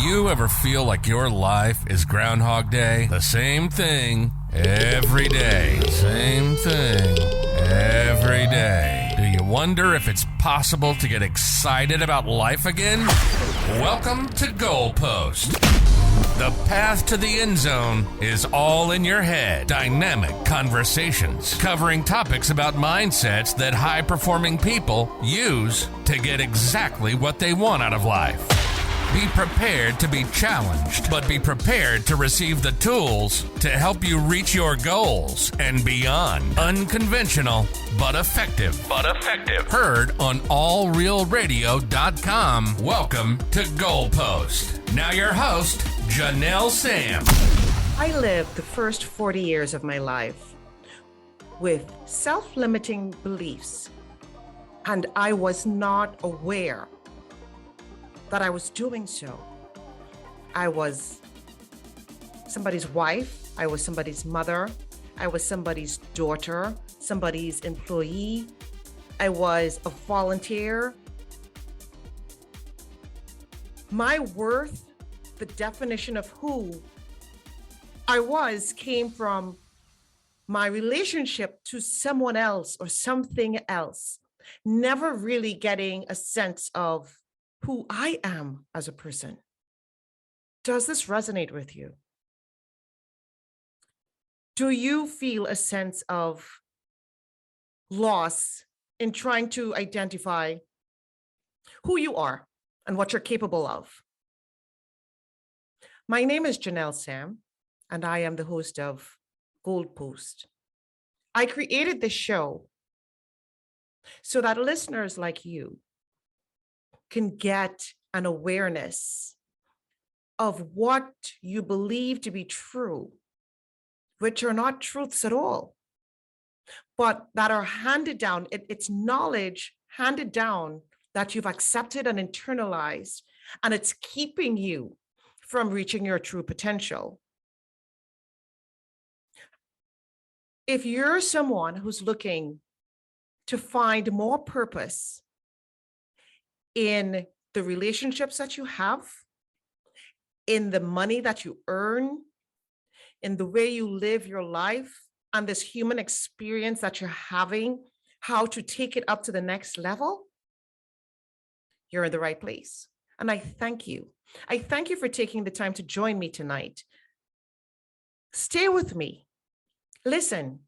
you ever feel like your life is Groundhog Day? The same thing every day. Same thing every day. Do you wonder if it's possible to get excited about life again? Welcome to GoalPost. The path to the end zone is all in your head. Dynamic conversations covering topics about mindsets that high-performing people use to get exactly what they want out of life. Be prepared to be challenged, but be prepared to receive the tools to help you reach your goals and beyond. Unconventional, but effective. Heard on allrealradio.com. Welcome to GoalPost. Now your host, Janelle Sam. I lived the first 40 years of my life with self-limiting beliefs, and I was not aware that I was doing so. I was somebody's wife, I was somebody's mother, I was somebody's daughter, somebody's employee, I was a volunteer. My worth, the definition of who I was, came from my relationship to someone else or something else, never really getting a sense of who I am as a person. Does this resonate with you? Do you feel a sense of loss in trying to identify who you are and what you're capable of? My name is Janelle Sam, and I am the host of GoalPost. I created this show so that listeners like you can get an awareness of what you believe to be true, which are not truths at all, but that are handed down. It's knowledge handed down that you've accepted and internalized, and it's keeping you from reaching your true potential. If you're someone who's looking to find more purpose in the relationships that you have, in the money that you earn, in the way you live your life, and this human experience that you're having, how to take it up to the next level, you're in the right place. And I thank you. I thank you for taking the time to join me tonight. Stay with me, listen,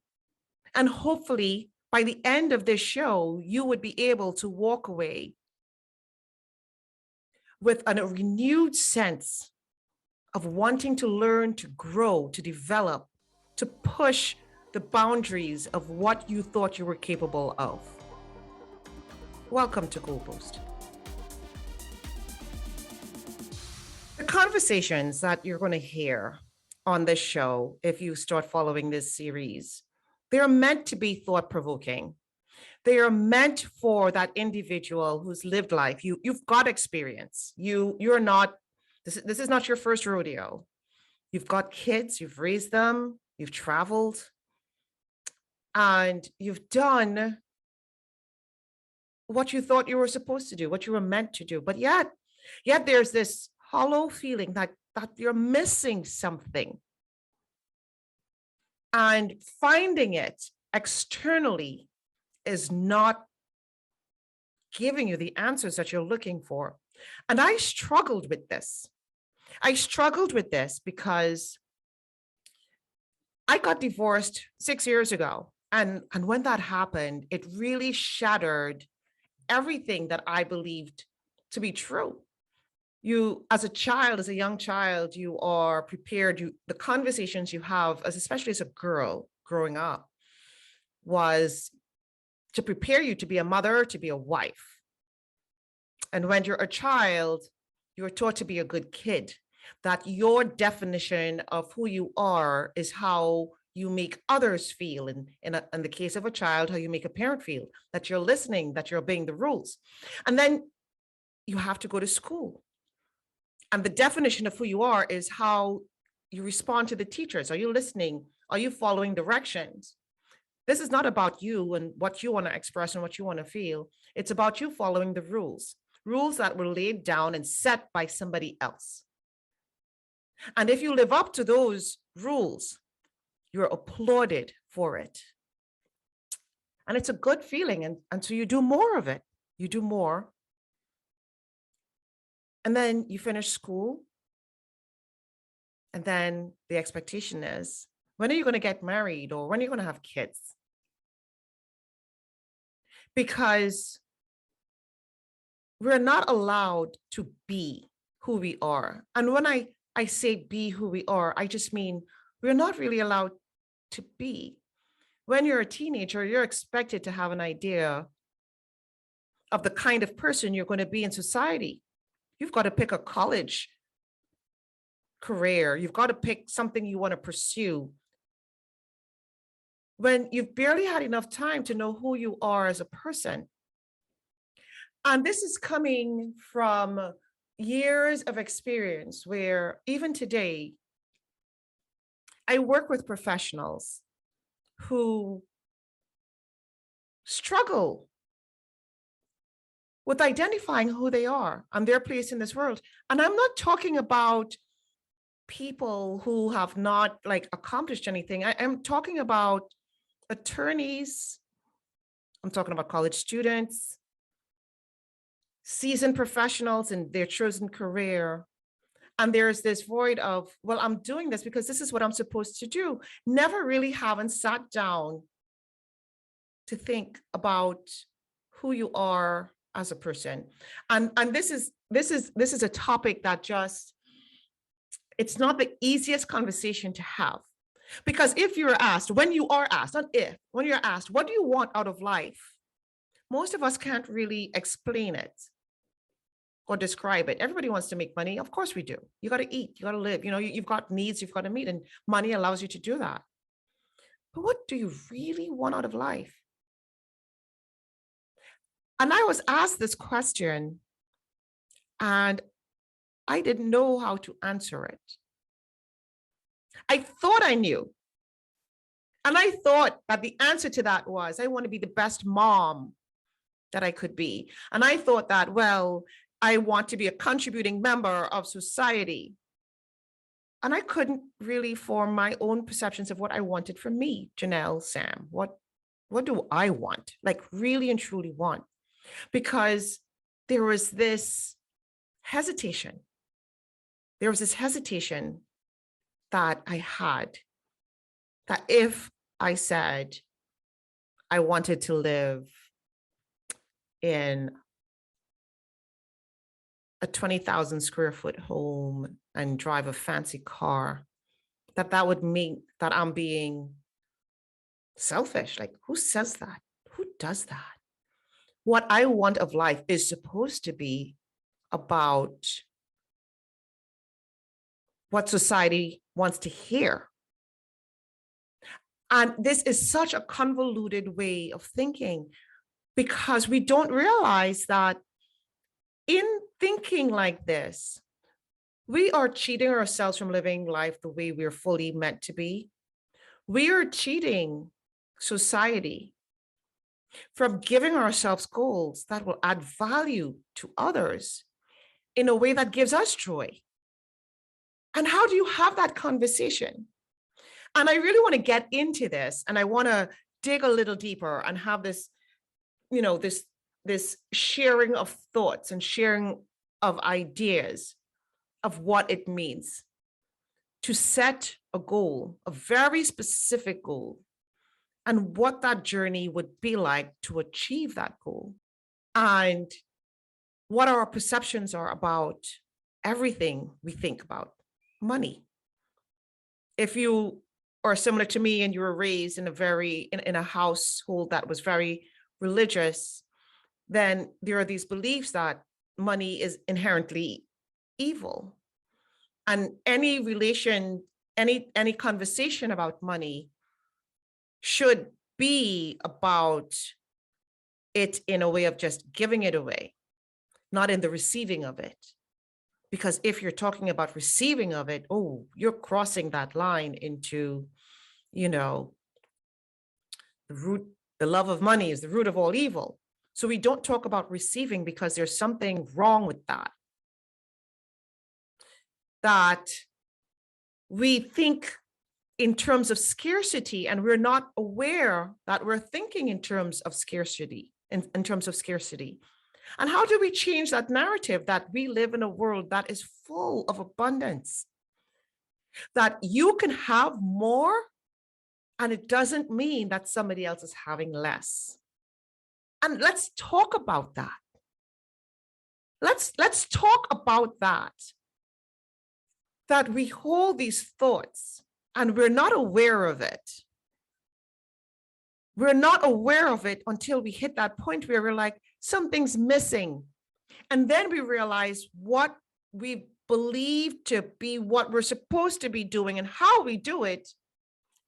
and hopefully by the end of this show, you would be able to walk away with a renewed sense of wanting to learn, to grow, to develop, to push the boundaries of what you thought you were capable of. Welcome to GoalPost. The conversations that you're going to hear on this show, if you start following this series, they're meant to be thought-provoking. They are meant for that individual who's lived life. You've got experience. You're not, this is not your first rodeo. You've got kids, you've raised them, you've traveled, and you've done what you thought you were supposed to do, what you were meant to do. But yet there's this hollow feeling that you're missing something. And finding it externally is not giving you the answers that you're looking for. And I struggled with this. Because I got divorced 6 years ago. And when that happened, it really shattered everything that I believed to be true. You, as a young child, you are prepared. The conversations you have, especially as a girl growing up, was to prepare you to be a mother, to be a wife. And when you're a child, you're taught to be a good kid, that your definition of who you are is how you make others feel. In the case of a child, how you make a parent feel, that you're listening, that you're obeying the rules. And then you have to go to school. And the definition of who you are is how you respond to the teachers. Are you listening? Are you following directions? This is not about you and what you want to express and what you want to feel. It's about you following the rules that were laid down and set by somebody else. And if you live up to those rules, you're applauded for it. And it's a good feeling. And so you do more of it. You do more. And then you finish school. And then the expectation is, when are you going to get married, or when are you going to have kids? Because we're not allowed to be who we are. And when I say be who we are, I just mean we're not really allowed to be. When you're a teenager, you're expected to have an idea of the kind of person you're going to be in society. You've got to pick a college career. You've got to pick something you want to pursue, when you've barely had enough time to know who you are as a person. And this is coming from years of experience where even today, I work with professionals who struggle with identifying who they are and their place in this world. And I'm not talking about people who have not accomplished anything. I'm talking about attorneys. I'm talking about college students, seasoned professionals in their chosen career. And there's this void of, well, I'm doing this because this is what I'm supposed to do. Never really having sat down to think about who you are as a person. And this is a topic that just, it's not the easiest conversation to have. Because if you're asked, when you are asked, not if, when you're asked, what do you want out of life? Most of us can't really explain it or describe it. Everybody wants to make money. Of course we do. You got to eat, you got to live, you've got needs you've got to meet, and money allows you to do that. But what do you really want out of life? And I was asked this question and I didn't know how to answer it. I thought I knew. And I thought that the answer to that was, I want to be the best mom that I could be. And I thought that, well, I want to be a contributing member of society. And I couldn't really form my own perceptions of what I wanted for me, Janelle, Sam. What do I want? Like really and truly want? Because there was this hesitation. There was this hesitation that I had, that if I said I wanted to live in a 20,000 square foot home and drive a fancy car, that would mean that I'm being selfish. Like, who says that? Who does that? What I want of life is supposed to be about what society wants to hear. And this is such a convoluted way of thinking, because we don't realize that in thinking like this, we are cheating ourselves from living life the way we're fully meant to be. We are cheating society from giving ourselves goals that will add value to others in a way that gives us joy. And how do you have that conversation? And I really want to get into this, and I want to dig a little deeper and have this, this sharing of thoughts and sharing of ideas of what it means to set a goal, a very specific goal, and what that journey would be like to achieve that goal, and what our perceptions are about everything we think about money. If you are similar to me and you were raised in a household that was very religious, then there are these beliefs that money is inherently evil. And any relation, any conversation about money should be about it in a way of just giving it away, not in the receiving of it. Because if you're talking about receiving of it, oh, you're crossing that line into, the love of money is the root of all evil. So we don't talk about receiving because there's something wrong with that. That We think in terms of scarcity, and we're not aware that we're thinking in terms of scarcity, in terms of scarcity. And how do we change that narrative that we live in a world that is full of abundance? That you can have more, and it doesn't mean that somebody else is having less. And let's talk about that. Let's talk about that. That we hold these thoughts and we're not aware of it. We're not aware of it until we hit that point where we're like, something's missing. And then we realize what we believe to be what we're supposed to be doing and how we do it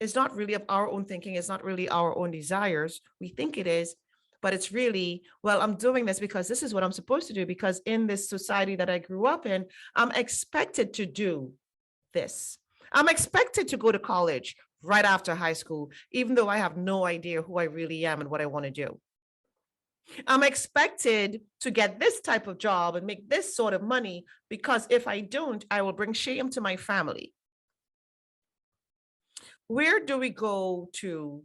is not really of our own thinking. It's not really our own desires. We think it is, but it's really, well, I'm doing this because this is what I'm supposed to do, because in this society that I grew up in, I'm expected to do this. I'm expected to go to college right after high school, even though I have no idea who I really am and what I want to do. I'm expected to get this type of job and make this sort of money, because if I don't, I will bring shame to my family. Where do we go to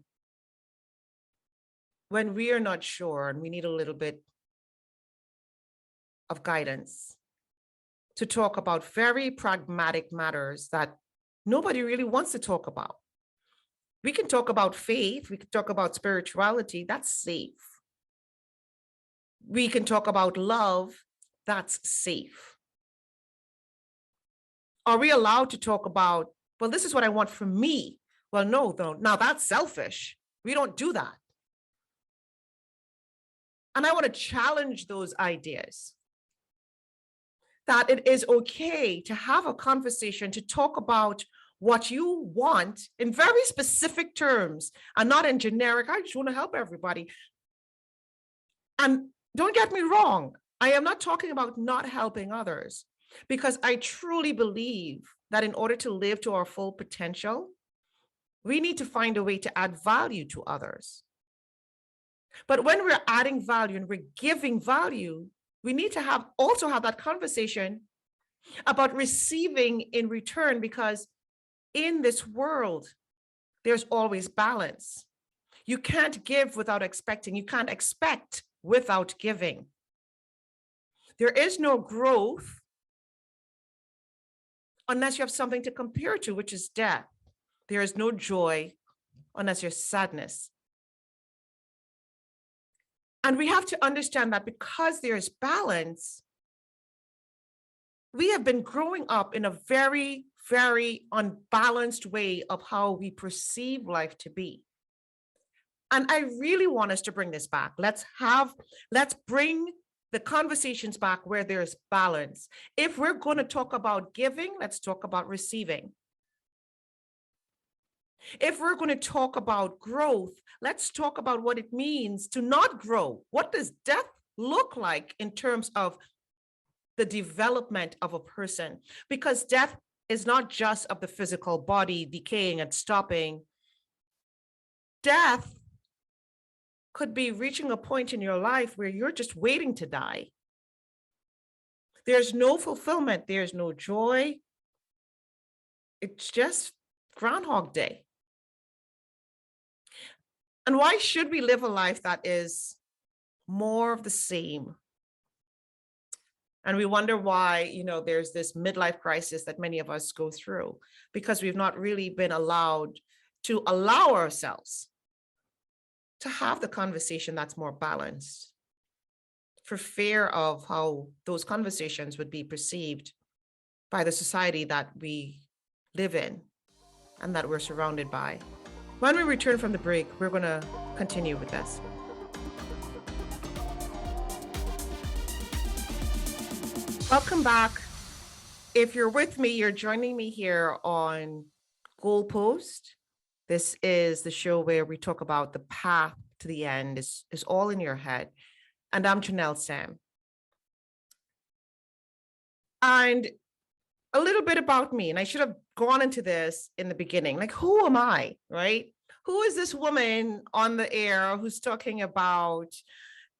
when we are not sure and we need a little bit of guidance to talk about very pragmatic matters that nobody really wants to talk about? We can talk about faith, we can talk about spirituality, that's safe. We can talk about love, that's safe. Are we allowed to talk about, well, this is what I want for me? Well, no, now that's selfish. We don't do that. And I want to challenge those ideas that it is okay to have a conversation, to talk about what you want in very specific terms and not in generic, I just want to help everybody. And don't get me wrong, I am not talking about not helping others, because I truly believe that in order to live to our full potential, we need to find a way to add value to others. But when we're adding value and we're giving value, we need to also have that conversation about receiving in return, because in this world, there's always balance. You can't give without expecting. You can't expect without giving. There is no growth unless you have something to compare to, which is death. There is no joy unless there's sadness. And we have to understand that because there is balance, we have been growing up in a very, very unbalanced way of how we perceive life to be. And I really want us to bring this back. Let's bring the conversations back where there's balance. If we're going to talk about giving, let's talk about receiving. If we're going to talk about growth, let's talk about what it means to not grow. What does death look like in terms of the development of a person? Because death is not just of the physical body decaying and stopping. Death could be reaching a point in your life where you're just waiting to die. There's no fulfillment. There's no joy. It's just Groundhog Day. And why should we live a life that is more of the same? And we wonder why, there's this midlife crisis that many of us go through, because we've not really been allowed to allow ourselves to have the conversation that's more balanced, for fear of how those conversations would be perceived by the society that we live in and that we're surrounded by. When we return from the break, we're going to continue with this. Welcome back. If you're with me, you're joining me here on GoalPost. This is the show where we talk about the path to the end is all in your head. And I'm Janelle Sam. And a little bit about me, and I should have gone into this in the beginning. Like, who am I, right? Who is this woman on the air who's talking about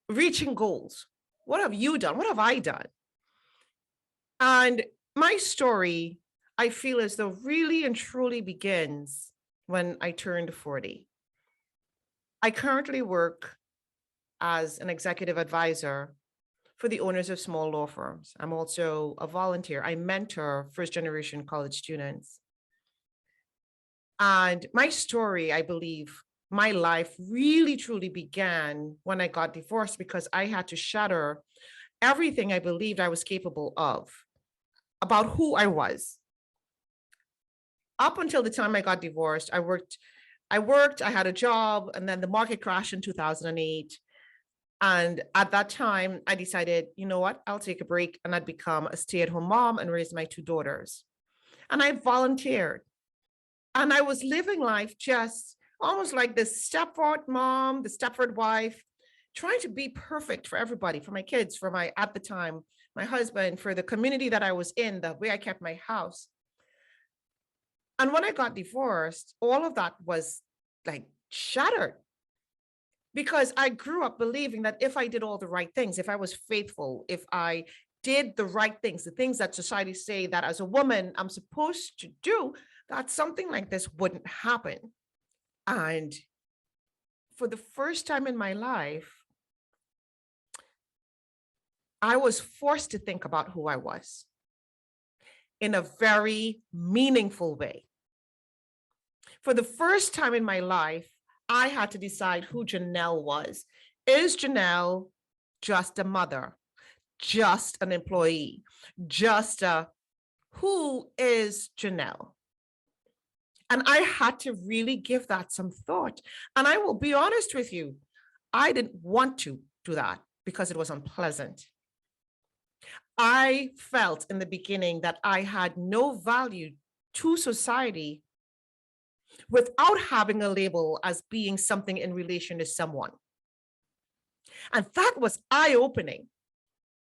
reaching goals? What have you done? What have I done? And my story, I feel as though really and truly begins when I turned 40. I currently work as an executive advisor for the owners of small law firms. I'm also a volunteer. I mentor first generation college students. And my story, I believe, my life really truly began when I got divorced because I had to shatter everything I believed I was capable of about who I was. Up until the time I got divorced, I had a job, and then the market crashed in 2008. And at that time, I decided, you know what, I'll take a break and I'd become a stay-at-home mom and raise my two daughters. And I volunteered. And I was living life just almost like the Stepford mom, the Stepford wife, trying to be perfect for everybody, for my kids, for my, at the time, my husband, for the community that I was in, the way I kept my house. And when I got divorced, all of that was like shattered because I grew up believing that if I did all the right things, if I was faithful, if I did the right things, the things that society say that as a woman I'm supposed to do, that something like this wouldn't happen. And for the first time in my life, I was forced to think about who I was in a very meaningful way. For the first time in my life, I had to decide who Janelle was. Is Janelle just a mother, just an employee, who is Janelle? And I had to really give that some thought. And I will be honest with you, I didn't want to do that because it was unpleasant. I felt in the beginning that I had no value to society without having a label as being something in relation to someone. And that was eye-opening.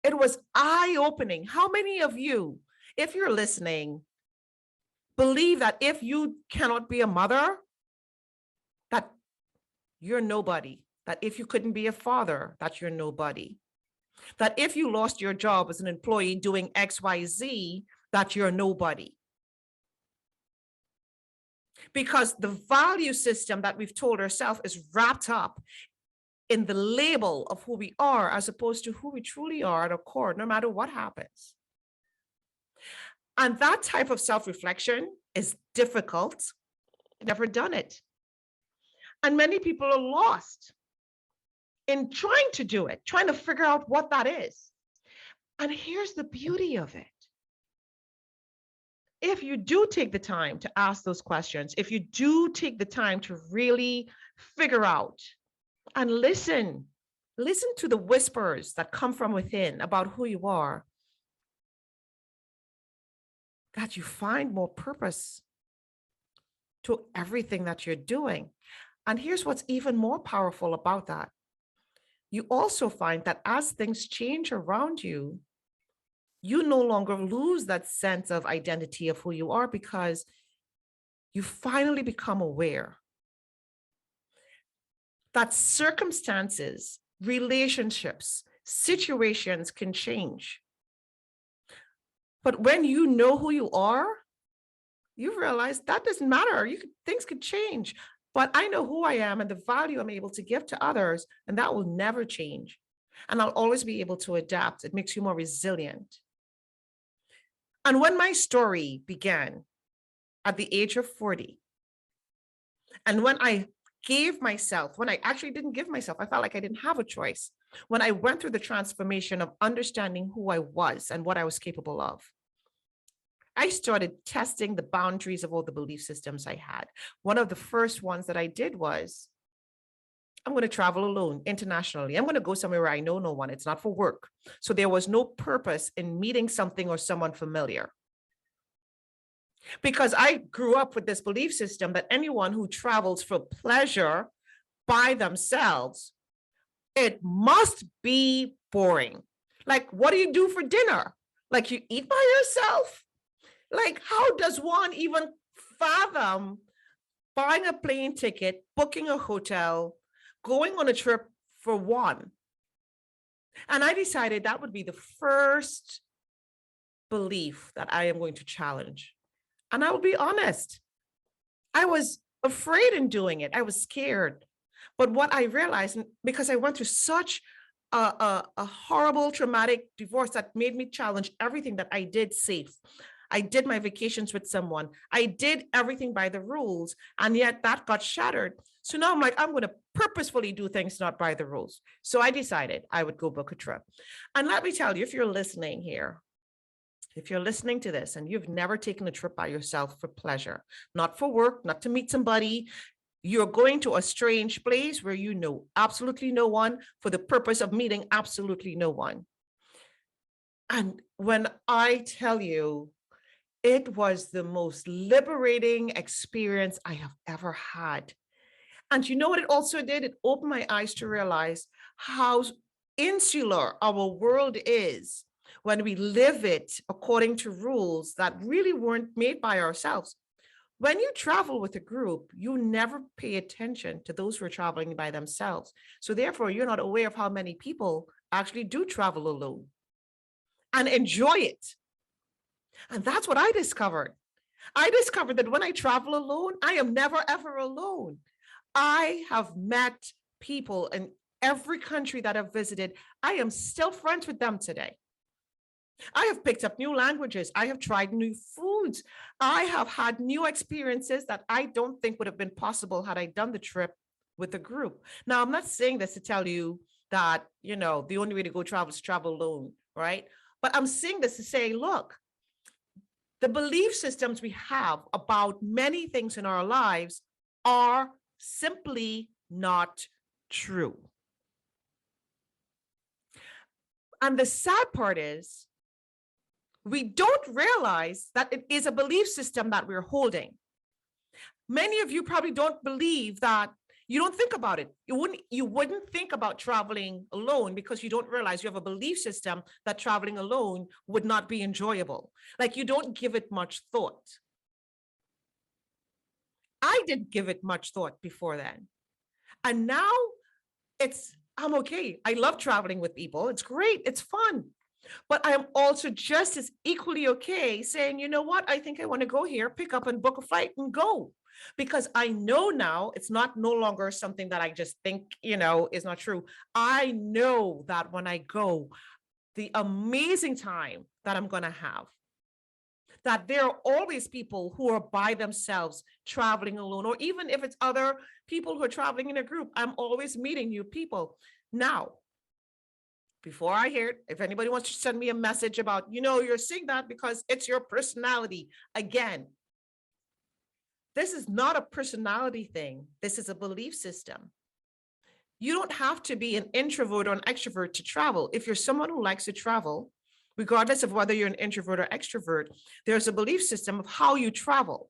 It was eye-opening. How many of you, if you're listening, believe that if you cannot be a mother, that you're nobody? That if you couldn't be a father, that you're nobody? That if you lost your job as an employee doing XYZ, that you're nobody? Because the value system that we've told ourselves is wrapped up in the label of who we are, as opposed to who we truly are at our core, no matter what happens. And that type of self-reflection is difficult. I've never done it. And many people are lost in trying to do it, trying to figure out what that is. And here's the beauty of it. If you do take the time to ask those questions, if you do take the time to really figure out and listen to the whispers that come from within about who you are, that you find more purpose to everything that you're doing. And here's what's even more powerful about that. You also find that as things change around you, you no longer lose that sense of identity of who you are because you finally become aware that circumstances, relationships, situations can change. But when you know who you are, you realize that doesn't matter. Things could change, but I know who I am and the value I'm able to give to others, and that will never change. And I'll always be able to adapt. It makes you more resilient. And when my story began at the age of 40, and when I gave myself, when I actually didn't give myself, I felt like I didn't have a choice. When I went through the transformation of understanding who I was and what I was capable of, I started testing the boundaries of all the belief systems I had. One of the first ones that I did was, I'm going to travel alone internationally. I'm going to go somewhere where I know no one. It's not for work. So there was no purpose in meeting something or someone familiar. Because I grew up with this belief system that anyone who travels for pleasure by themselves, it must be boring. Like, what do you do for dinner? Like, you eat by yourself? Like, how does one even fathom buying a plane ticket, booking a hotel, going on a trip for one? And I decided that would be the first belief that I am going to challenge. And I will be honest, I was afraid in doing it. I was scared. But what I realized, because I went through such a horrible, traumatic divorce that made me challenge everything that I did safe. I did my vacations with someone. I did everything by the rules, and yet that got shattered. So now I'm like, I'm going to purposefully do things not by the rules. So I decided I would go book a trip. And let me tell you, if you're listening here, if you're listening to this and you've never taken a trip by yourself for pleasure, not for work, not to meet somebody, you're going to a strange place where you know absolutely no one for the purpose of meeting absolutely no one. And when I tell you, it was the most liberating experience I have ever had. And you know what it also did? It opened my eyes to realize how insular our world is when we live it according to rules that really weren't made by ourselves. When you travel with a group, you never pay attention to those who are traveling by themselves. So therefore, you're not aware of how many people actually do travel alone and enjoy it. And that's what I discovered. I discovered that when I travel alone, I am never, ever alone. I have met people in every country that I've visited. I am still friends with them today. I have picked up new languages. I have tried new foods. I have had new experiences that I don't think would have been possible had I done the trip with a group. Now, I'm not saying this to tell you that, the only way to go travel is to travel alone, right? But I'm saying this to say, look, the belief systems we have about many things in our lives are simply not true. And the sad part is, we don't realize that it is a belief system that we're holding. Many of you probably don't believe that. You don't think about it. You wouldn't think about traveling alone because you don't realize you have a belief system that traveling alone would not be enjoyable. Like, you don't give it much thought. I didn't give it much thought before then. And now I'm okay. I love traveling with people. It's great. It's fun. But I am also just as equally okay saying, you know what, I think I want to go here, pick up and book a flight and go. Because I know now it's no longer something that I just think, is not true. I know that when I go, the amazing time that I'm going to have, that there are always people who are by themselves traveling alone, or even if it's other people who are traveling in a group, I'm always meeting new people. Now, before I hear it, if anybody wants to send me a message about, you're saying that because it's your personality. Again, this is not a personality thing. This is a belief system. You don't have to be an introvert or an extrovert to travel. If you're someone who likes to travel, regardless of whether you're an introvert or extrovert, there's a belief system of how you travel.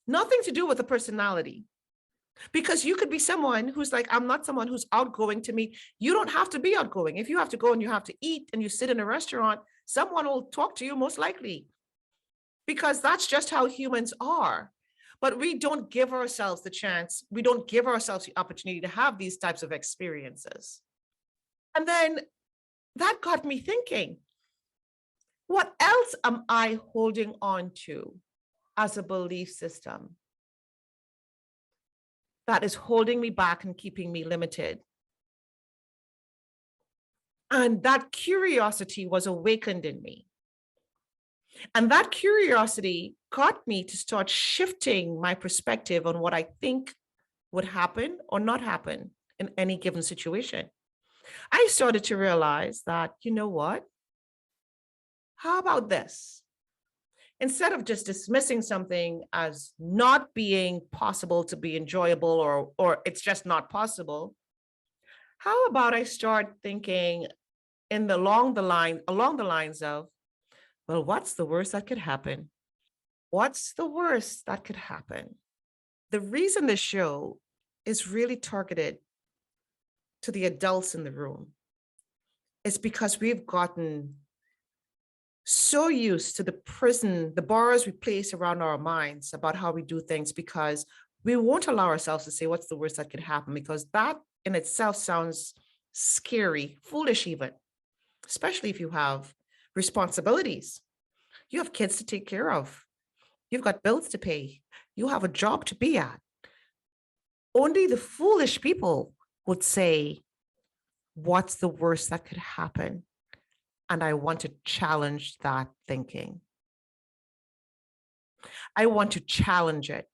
Nothing to do with a personality. Because you could be someone who's like, I'm not someone who's outgoing to me. You don't have to be outgoing. If you have to go and you have to eat and you sit in a restaurant, someone will talk to you most likely, because that's just how humans are. But we don't give ourselves the chance. We don't give ourselves the opportunity to have these types of experiences. And then that got me thinking, what else am I holding on to as a belief system that is holding me back and keeping me limited? And that curiosity was awakened in me. And that curiosity got me to start shifting my perspective on what I think would happen or not happen in any given situation. I started to realize that, you know what? How about this? Instead of just dismissing something as not being possible to be enjoyable, or it's just not possible, how about I start thinking along the lines of, well, what's the worst that could happen? What's the worst that could happen? The reason this show is really targeted to the adults in the room is because we've gotten so used to the bars we place around our minds about how we do things, because we won't allow ourselves to say what's the worst that could happen, because that in itself sounds scary, foolish even, especially if you have responsibilities. You have kids to take care of. You've got bills to pay. You have a job to be at. Only the foolish people would say, what's the worst that could happen? And I want to challenge that thinking. I want to challenge it,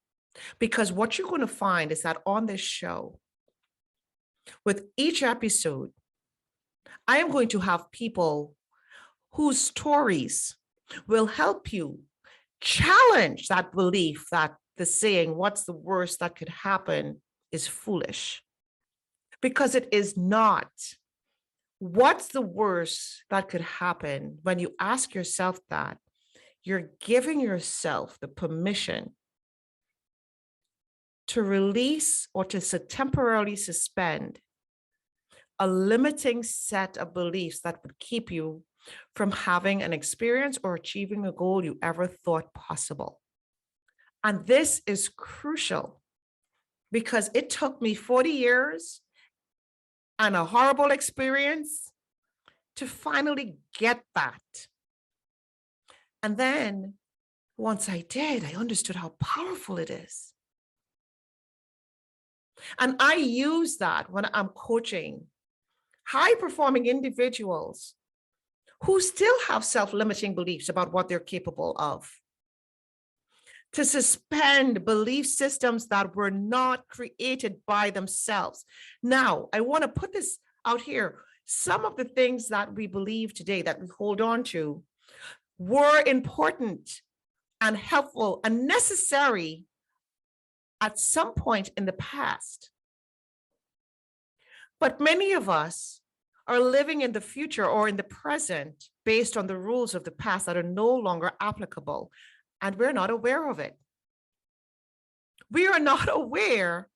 because what you're going to find is that on this show, with each episode, I am going to have people whose stories will help you challenge that belief that the saying, what's the worst that could happen, is foolish. Because it is not. What's the worst that could happen? When you ask yourself that, you're giving yourself the permission to release or to temporarily suspend a limiting set of beliefs that would keep you from having an experience or achieving a goal you ever thought possible. And this is crucial, because it took me 40 years and a horrible experience to finally get that. And then once I did, I understood how powerful it is. And I use that when I'm coaching high-performing individuals who still have self-limiting beliefs about what they're capable of, to suspend belief systems that were not created by themselves. Now, I want to put this out here. Some of the things that we believe today, that we hold on to, were important and helpful and necessary at some point in the past. But many of us are living in the future or in the present based on the rules of the past that are no longer applicable, and we're not aware of it. We are not aware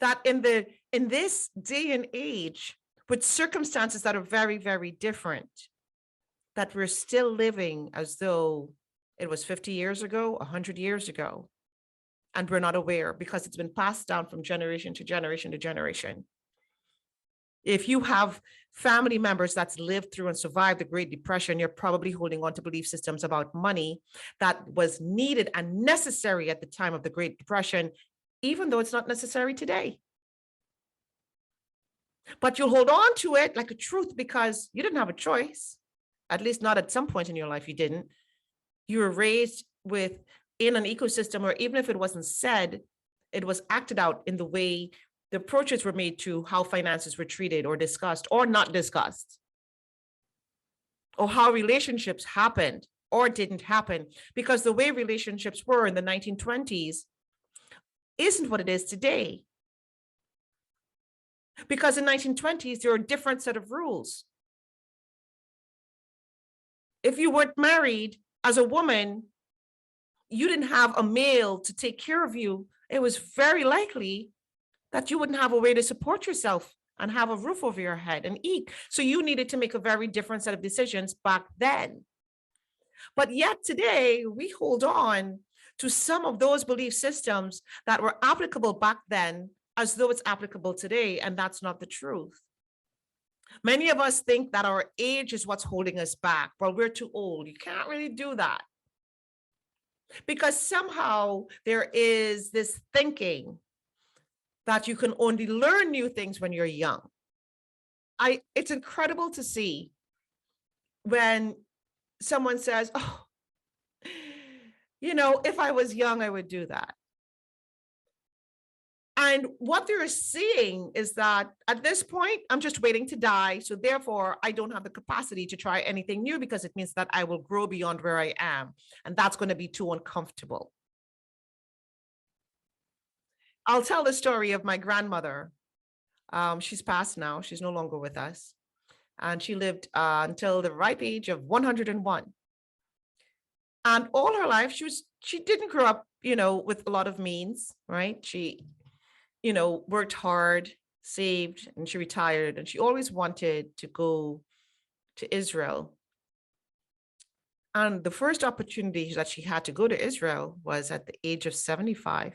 that in this day and age, with circumstances that are very, very different, that we're still living as though it was 50 years ago, 100 years ago. And we're not aware, because it's been passed down from generation to generation to generation. If you have family members that's lived through and survived the Great Depression, you're probably holding on to belief systems about money that was needed and necessary at the time of the Great Depression, even though it's not necessary today. But you'll hold on to it like a truth because you didn't have a choice. At least not at some point in your life, you didn't. You were raised in an ecosystem, or even if it wasn't said, it was acted out in the way the approaches were made to how finances were treated or discussed or not discussed, or how relationships happened or didn't happen, because the way relationships were in the 1920s isn't what it is today. Because in the 1920s, there were a different set of rules. If you weren't married as a woman, you didn't have a male to take care of you, it was very likely that you wouldn't have a way to support yourself and have a roof over your head and eat. So you needed to make a very different set of decisions back then. But yet today, we hold on to some of those belief systems that were applicable back then as though it's applicable today, and that's not the truth. Many of us think that our age is what's holding us back. Well, we're too old. You can't really do that. Because somehow there is this thinking that you can only learn new things when you're young. It's incredible to see when someone says, oh, if I was young, I would do that. And what they're seeing is that at this point, I'm just waiting to die. So therefore, I don't have the capacity to try anything new, because it means that I will grow beyond where I am. And that's going to be too uncomfortable. I'll tell the story of my grandmother. She's passed now. She's no longer with us. And she lived until the ripe age of 101. And all her life, she didn't grow up, with a lot of means, right? She worked hard, saved, and she retired. And she always wanted to go to Israel. And the first opportunity that she had to go to Israel was at the age of 75.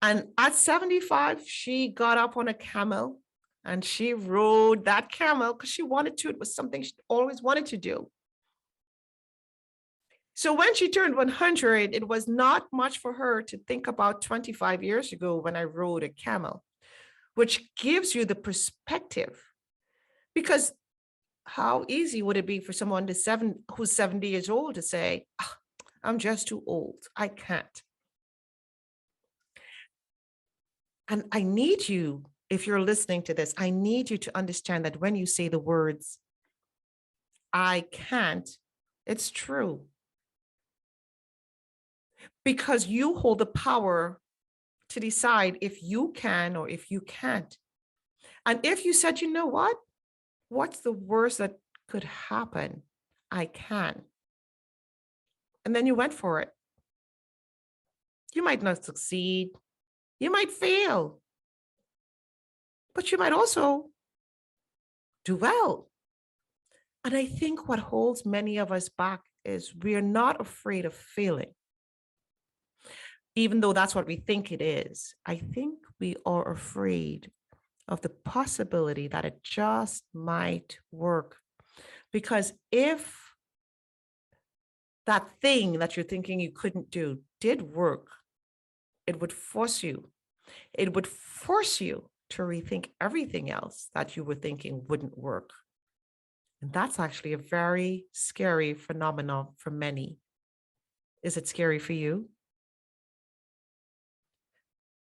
And at 75, she got up on a camel and she rode that camel because she wanted to. It was something she always wanted to do. So when she turned 100, it was not much for her to think about 25 years ago when I rode a camel, which gives you the perspective. Because how easy would it be for someone who's 70 years old to say, "Ah, I'm just too old, I can't." And I need you, if you're listening to this, I need you to understand that when you say the words, "I can't," it's true. Because you hold the power to decide if you can or if you can't. And if you said, you know what? What's the worst that could happen? I can. And then you went for it. You might not succeed. You might fail. But you might also do well. And I think what holds many of us back is we're not afraid of failing, even though that's what we think it is. I think we are afraid of the possibility that it just might work. Because if that thing that you're thinking you couldn't do did work, it would force you. It would force you to rethink everything else that you were thinking wouldn't work. And that's actually a very scary phenomenon for many. Is it scary for you?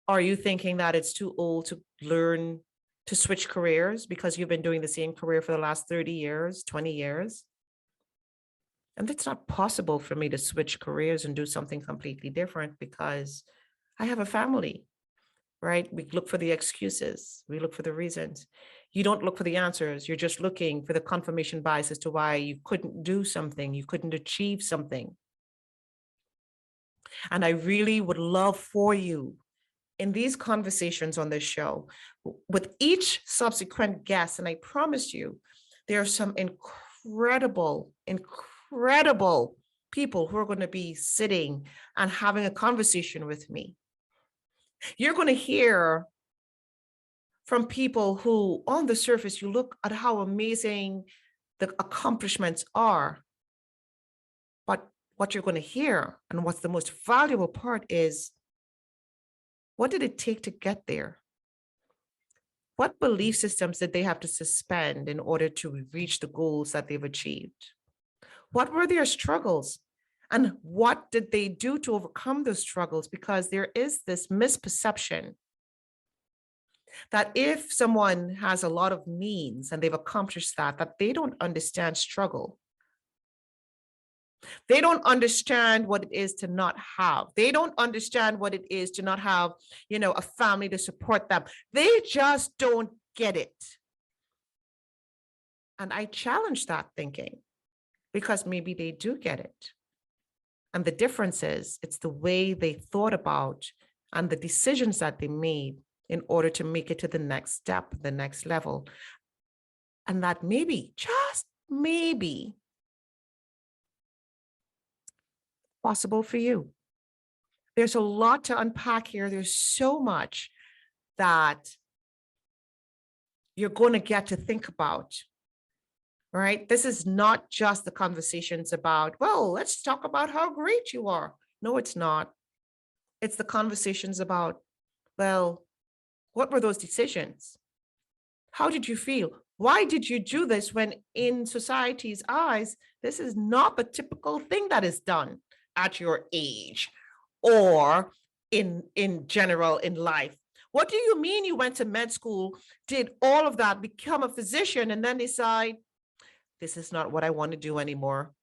Are you thinking that it's too old to learn to switch careers because you've been doing the same career for the last 30 years, 20 years? And it's not possible for me to switch careers and do something completely different because I have a family, right? We look for the excuses. We look for the reasons. You don't look for the answers. You're just looking for the confirmation bias as to why you couldn't do something, you couldn't achieve something. And I really would love for you in these conversations on this show, with each subsequent guest, and I promise you, there are some incredible people who are going to be sitting and having a conversation with me. You're going to hear from people who, on the surface, you look at how amazing the accomplishments are. But what you're going to hear, and what's the most valuable part, is what did it take to get there? What belief systems did they have to suspend in order to reach the goals that they've achieved? What were their struggles? And what did they do to overcome those struggles? Because there is this misperception that if someone has a lot of means and they've accomplished that they don't understand struggle. They don't understand what it is to not have. They don't understand what it is to not have, a family to support them. They just don't get it. And I challenge that thinking because maybe they do get it. And the difference is it's the way they thought about and the decisions that they made in order to make it to the next step, the next level. And that maybe, just maybe, possible for you. There's a lot to unpack here. There's so much that you're going to get to think about, right? This is not just the conversations about, well, let's talk about how great you are. No, it's not. It's the conversations about, well, what were those decisions? How did you feel? Why did you do this when in society's eyes, this is not the typical thing that is done at your age or in general in life? What do you mean you went to med school, did all of that, become a physician, and then decide, this is not what I want to do anymore,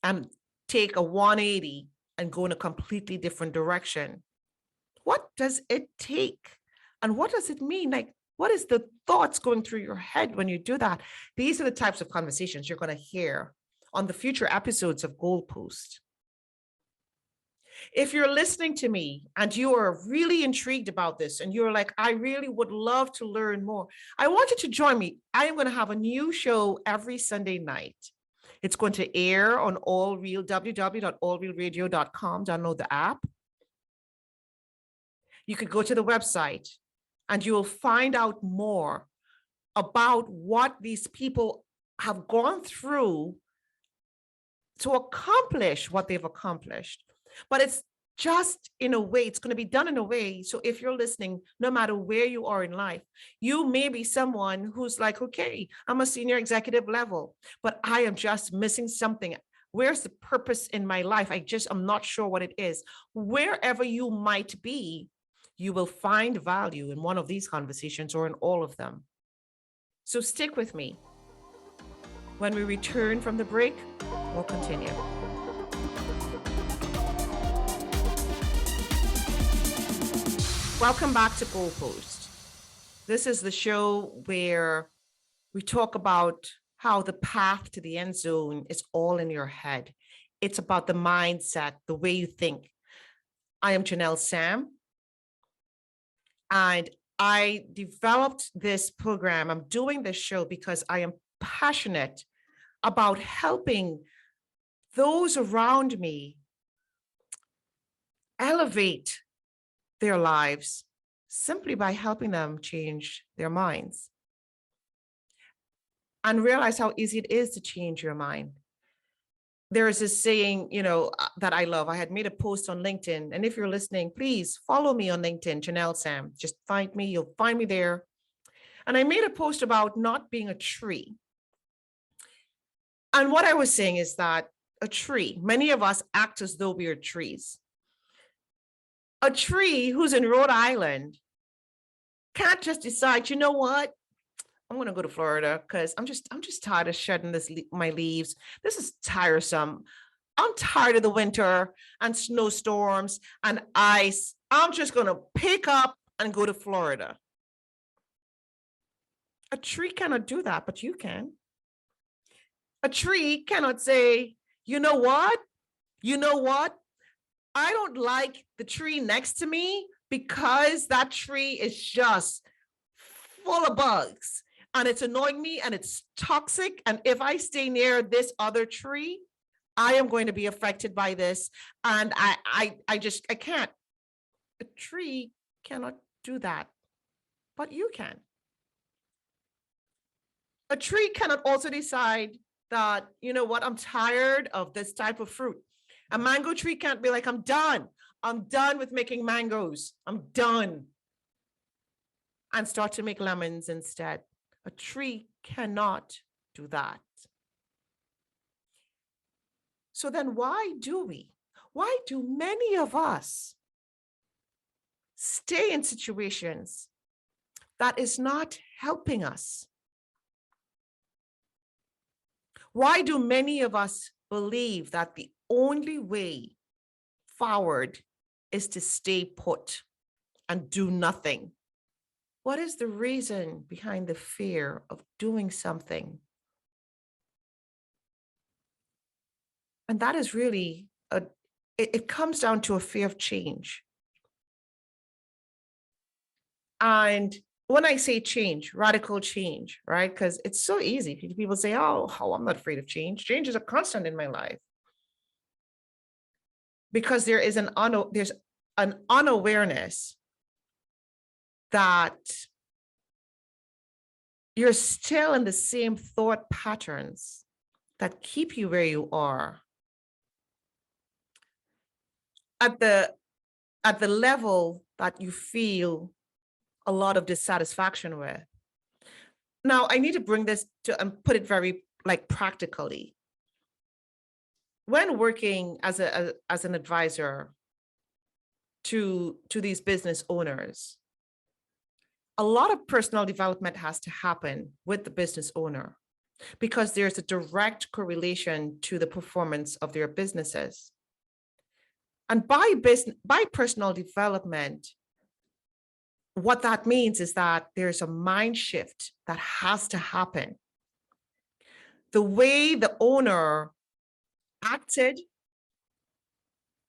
and take a 180 and go in a completely different direction? What does it take? And what does it mean? Like, what is the thoughts going through your head when you do that? These are the types of conversations you're going to hear on the future episodes of GoalPost. If you're listening to me and you are really intrigued about this and you're like, I really would love to learn more, I want you to join me. I am going to have a new show every Sunday night. It's going to air on www.allrealradio.com. Download the app. You could go to the website and you will find out more about what these people have gone through to accomplish what they've accomplished. But it's just in a way, it's going to be done in a way. So if you're listening, no matter where you are in life, you may be someone who's like, okay, I'm a senior executive level, but I am just missing something. Where's the purpose in my life? I'm not sure what it is. Wherever you might be, you will find value in one of these conversations or in all of them. So stick with me. When we return from the break, we'll continue. Welcome back to GoalPost. This is the show where we talk about how the path to the end zone is all in your head. It's about the mindset, the way you think. I am Janelle Sam, and I developed this program. I'm doing this show because I am passionate about helping those around me elevate their lives simply by helping them change their minds and realize how easy it is to change your mind. There is this saying, that I love. I had made a post on LinkedIn, and if you're listening, please follow me on LinkedIn, Janelle Sam. Just find me, you'll find me there. And I made a post about not being a tree. And what I was saying is that a tree, many of us act as though we are trees. A tree who's in Rhode Island can't just decide, you know what? I'm going to go to Florida because I'm just tired of shedding my leaves. This is tiresome. I'm tired of the winter and snowstorms and ice. I'm just going to pick up and go to Florida. A tree cannot do that, but you can. A tree cannot say, you know what? I don't like the tree next to me because that tree is just full of bugs and it's annoying me and it's toxic. And if I stay near this other tree, I am going to be affected by this. And I can't. A tree cannot do that, but you can. A tree cannot also decide that, you know what, I'm tired of this type of fruit. A mango tree can't be like, I'm done with making mangoes. I'm done. And start to make lemons instead. A tree cannot do that. So then why do many of us stay in situations that is not helping us? Why do many of us believe that the only way forward is to stay put and do nothing? What is the reason behind the fear of doing something? And that is really, it comes down to a fear of change. And when I say change, radical change, right? Because it's so easy. People say, oh, I'm not afraid of change. Change is a constant in my life. Because there's an unawareness that you're still in the same thought patterns that keep you where you are. At the level that you feel a lot of dissatisfaction with. Now, I need to bring this to and put it very practically. When working as an advisor to these business owners, a lot of personal development has to happen with the business owner because there's a direct correlation to the performance of their businesses. And by personal development, what that means is that there's a mind shift that has to happen. The way the owner acted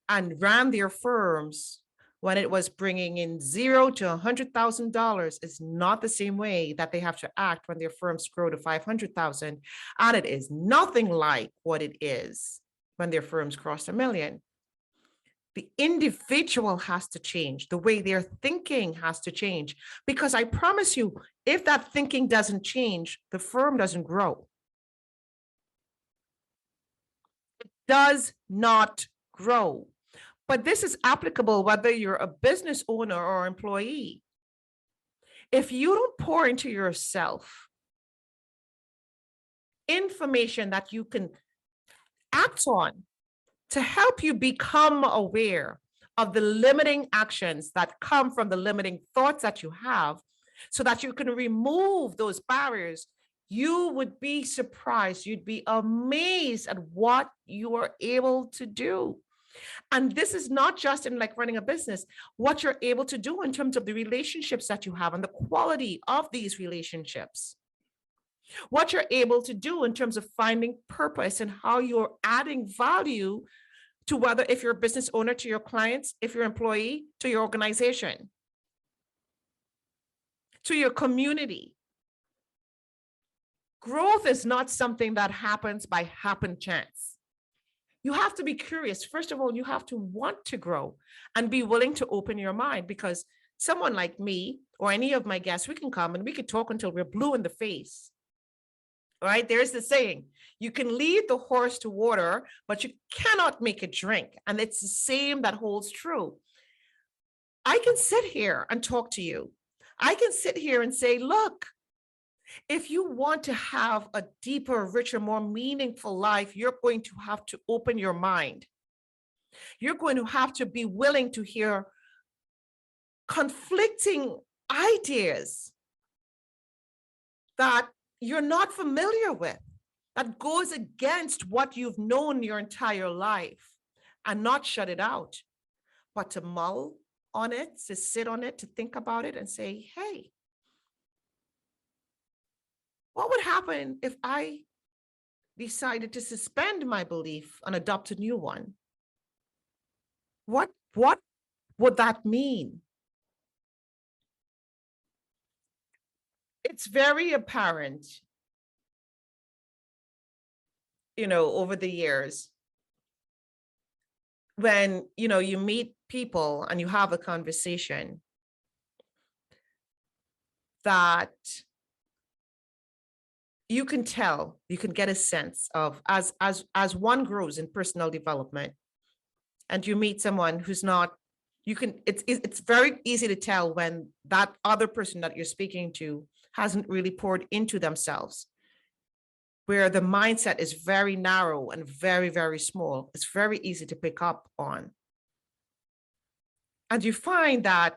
and ran their firms when it was bringing in $0 to $100,000 is not the same way that they have to act when their firms grow to 500,000. And it is nothing like what it is when their firms cross $1 million. The individual has to change. The way they're thinking has to change. Because I promise you, if that thinking doesn't change, the firm doesn't grow. does not grow. But this is applicable whether you're a business owner or employee. If you don't pour into yourself information that you can act on to help you become aware of the limiting actions that come from the limiting thoughts that you have, so that you can remove those barriers, you would be surprised. You'd be amazed at what you are able to do. And this is not just in like running a business, what you're able to do in terms of the relationships that you have and the quality of these relationships. What you're able to do in terms of finding purpose and how you're adding value to, whether if you're a business owner, to your clients, if you're an employee, to your organization, to your community. Growth is not something that happens by happen chance. You have to be curious. First of all, you have to want to grow and be willing to open your mind, because someone like me or any of my guests, we can come and we can talk until we're blue in the face. All right, there's the saying, you can lead the horse to water, but you cannot make it drink. And it's the same that holds true. I can sit here and talk to you. I can sit here and say, look, if you want to have a deeper, richer, more meaningful life, you're going to have to open your mind. You're going to have to be willing to hear conflicting ideas that you're not familiar with, that goes against what you've known your entire life, and not shut it out, but to mull on it, to sit on it, to think about it and say, hey, what would happen if I decided to suspend my belief and adopt a new one? What would that mean? It's very apparent, over the years, when, you meet people and you have a conversation, that you can tell, you can get a sense of, as one grows in personal development, and you meet someone who's not, it's very easy to tell when that other person that you're speaking to hasn't really poured into themselves, where the mindset is very narrow and very, very small. It's very easy to pick up on. And you find that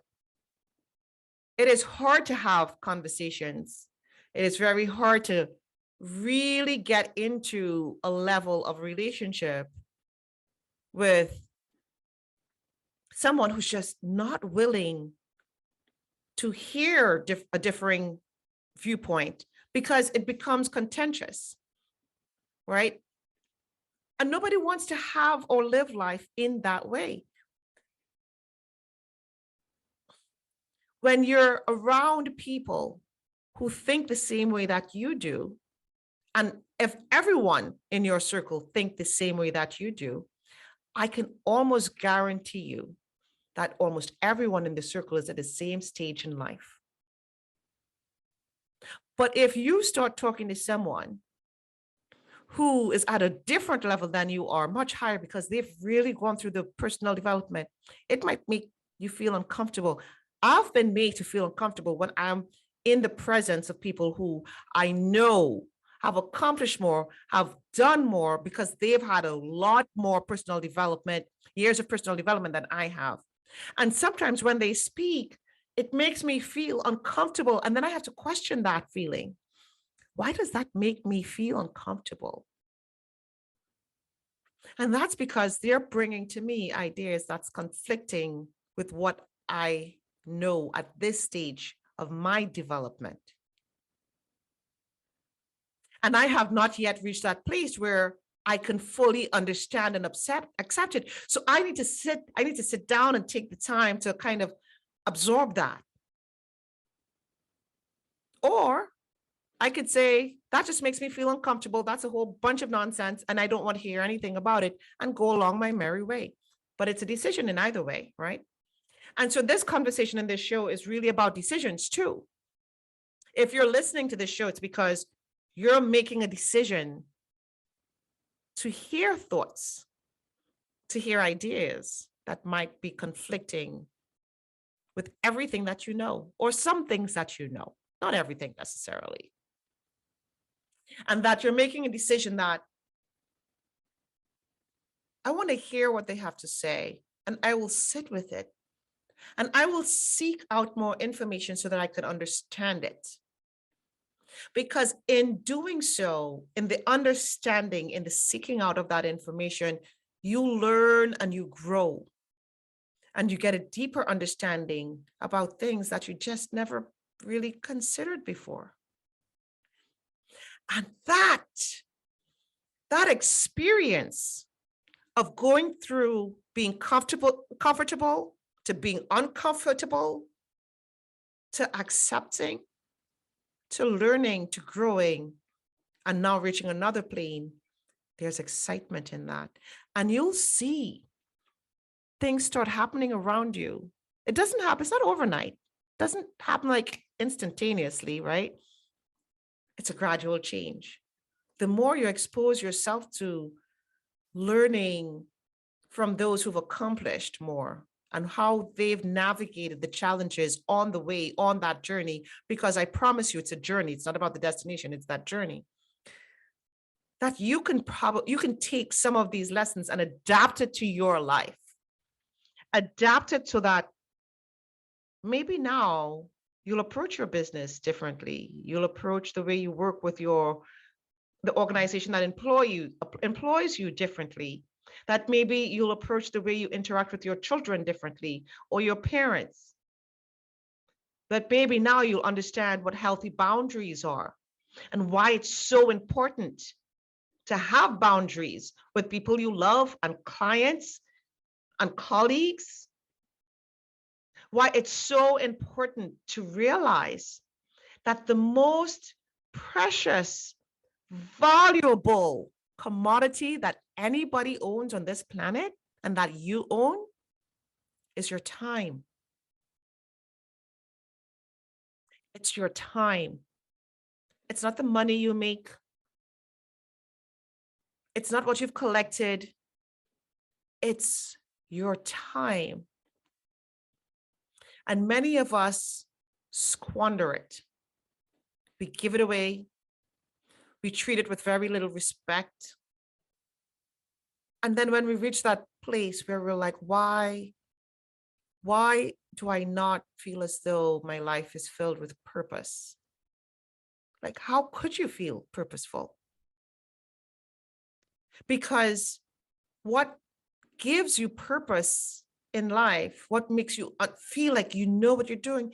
it is hard to have conversations. It is very hard to really get into a level of relationship with someone who's just not willing to hear a differing viewpoint, because it becomes contentious, right? And nobody wants to have or live life in that way. When you're around people who think the same way that you do, and if everyone in your circle think the same way that you do, I can almost guarantee you that almost everyone in the circle is at the same stage in life. But if you start talking to someone who is at a different level than you are, much higher, because they've really gone through the personal development, it might make you feel uncomfortable. I've been made to feel uncomfortable when I'm in the presence of people who I know have accomplished more, have done more, because they've had a lot more personal development, years of personal development than I have. And sometimes when they speak, it makes me feel uncomfortable. And then I have to question that feeling. Why does that make me feel uncomfortable? And that's because they're bringing to me ideas that's conflicting with what I know at this stage of my development. And I have not yet reached that place where I can fully understand and accept it. So I need to sit down and take the time to kind of absorb that. Or I could say, that just makes me feel uncomfortable. That's a whole bunch of nonsense, and I don't want to hear anything about it, and go along my merry way. But it's a decision in either way, right? And so this conversation in this show is really about decisions too. If you're listening to this show, it's because you're making a decision to hear thoughts, to hear ideas that might be conflicting with everything that you know, or some things that you know, not everything necessarily. And that you're making a decision that I want to hear what they have to say, and I will sit with it, and I will seek out more information so that I can understand it. Because in doing so, in the understanding, in the seeking out of that information, you learn and you grow. And you get a deeper understanding about things that you just never really considered before. And that experience of going through being comfortable to being uncomfortable, to accepting, to learning, to growing, and now reaching another plane, there's excitement in that. And you'll see things start happening around you. It doesn't happen, it's not overnight. It doesn't happen like instantaneously, right? It's a gradual change. The more you expose yourself to learning from those who've accomplished more and how they've navigated the challenges on the way, on that journey, because I promise you, it's a journey. It's not about the destination, it's that journey. That you can take some of these lessons and adapt it to your life. Adapt it so that maybe now you'll approach your business differently. You'll approach the way you work with the organization that employs you differently. That maybe you'll approach the way you interact with your children differently, or your parents. That maybe now you'll understand what healthy boundaries are and why it's so important to have boundaries with people you love and clients and colleagues. Why it's so important to realize that the most precious, valuable commodity that anybody owns on this planet and that you own is your time. It's your time. It's not the money you make. It's not what you've collected. It's your time. And many of us squander it. We give it away. We treat it with very little respect. And then when we reach that place where we're like, why do I not feel as though my life is filled with purpose? Like, how could you feel purposeful? Because what gives you purpose in life, what makes you feel like you know what you're doing,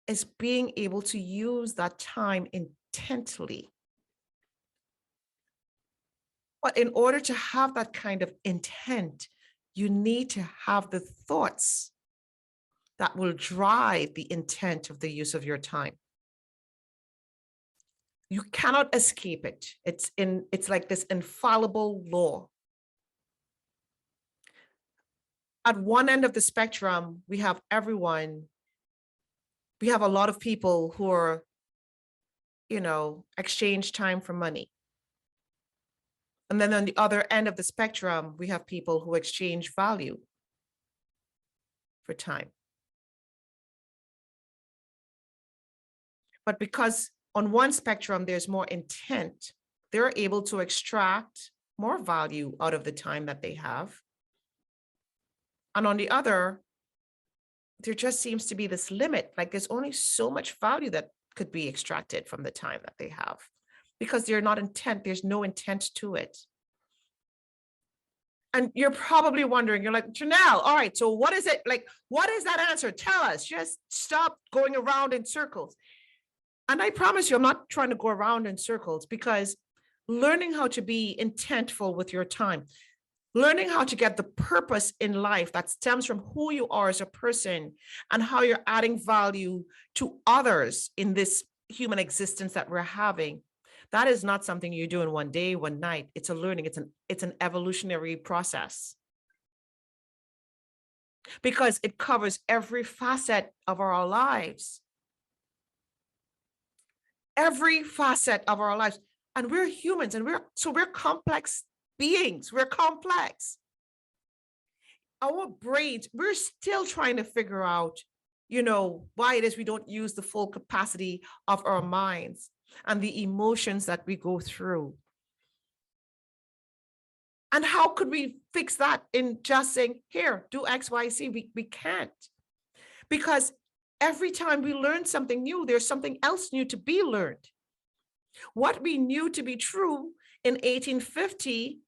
is being able to use that time intently. But in order to have that kind of intent, you need to have the thoughts that will drive the intent of the use of your time. You cannot escape it. It's like this infallible law. At one end of the spectrum, we have everyone. We have a lot of people who are, exchange time for money. And then on the other end of the spectrum, we have people who exchange value for time. But because on one spectrum, there's more intent, they're able to extract more value out of the time that they have. And on the other, there just seems to be this limit, like there's only so much value that could be extracted from the time that they have, because they're not intent, there's no intent to it. And you're probably wondering, you're like, Janelle, all right, so what is it? Like, what is that answer? Tell us, just stop going around in circles. And I promise you, I'm not trying to go around in circles, because learning how to be intentful with your time, learning how to get the purpose in life that stems from who you are as a person and how you're adding value to others in this human existence that we're having, that is not something you do in one day, one night. It's a learning, it's an evolutionary process, because it covers every facet of our lives. Every facet of our lives. And we're humans, and we're complex beings. We're complex. Our brains, we're still trying to figure out, why it is we don't use the full capacity of our minds and the emotions that we go through. And how could we fix that in just saying, here, do X, Y, Z? We can't. Because every time we learn something new, there's something else new to be learned. What we knew to be true in 1850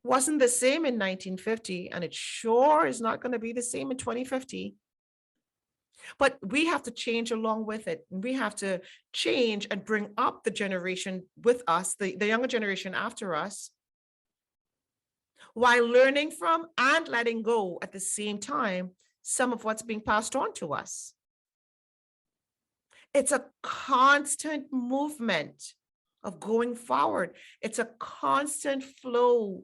wasn't the same in 1950, and it sure is not going to be the same in 2050. But we have to change along with it. We have to change and bring up the generation with us, the younger generation after us, while learning from and letting go at the same time some of what's being passed on to us. It's a constant movement of going forward. It's a constant flow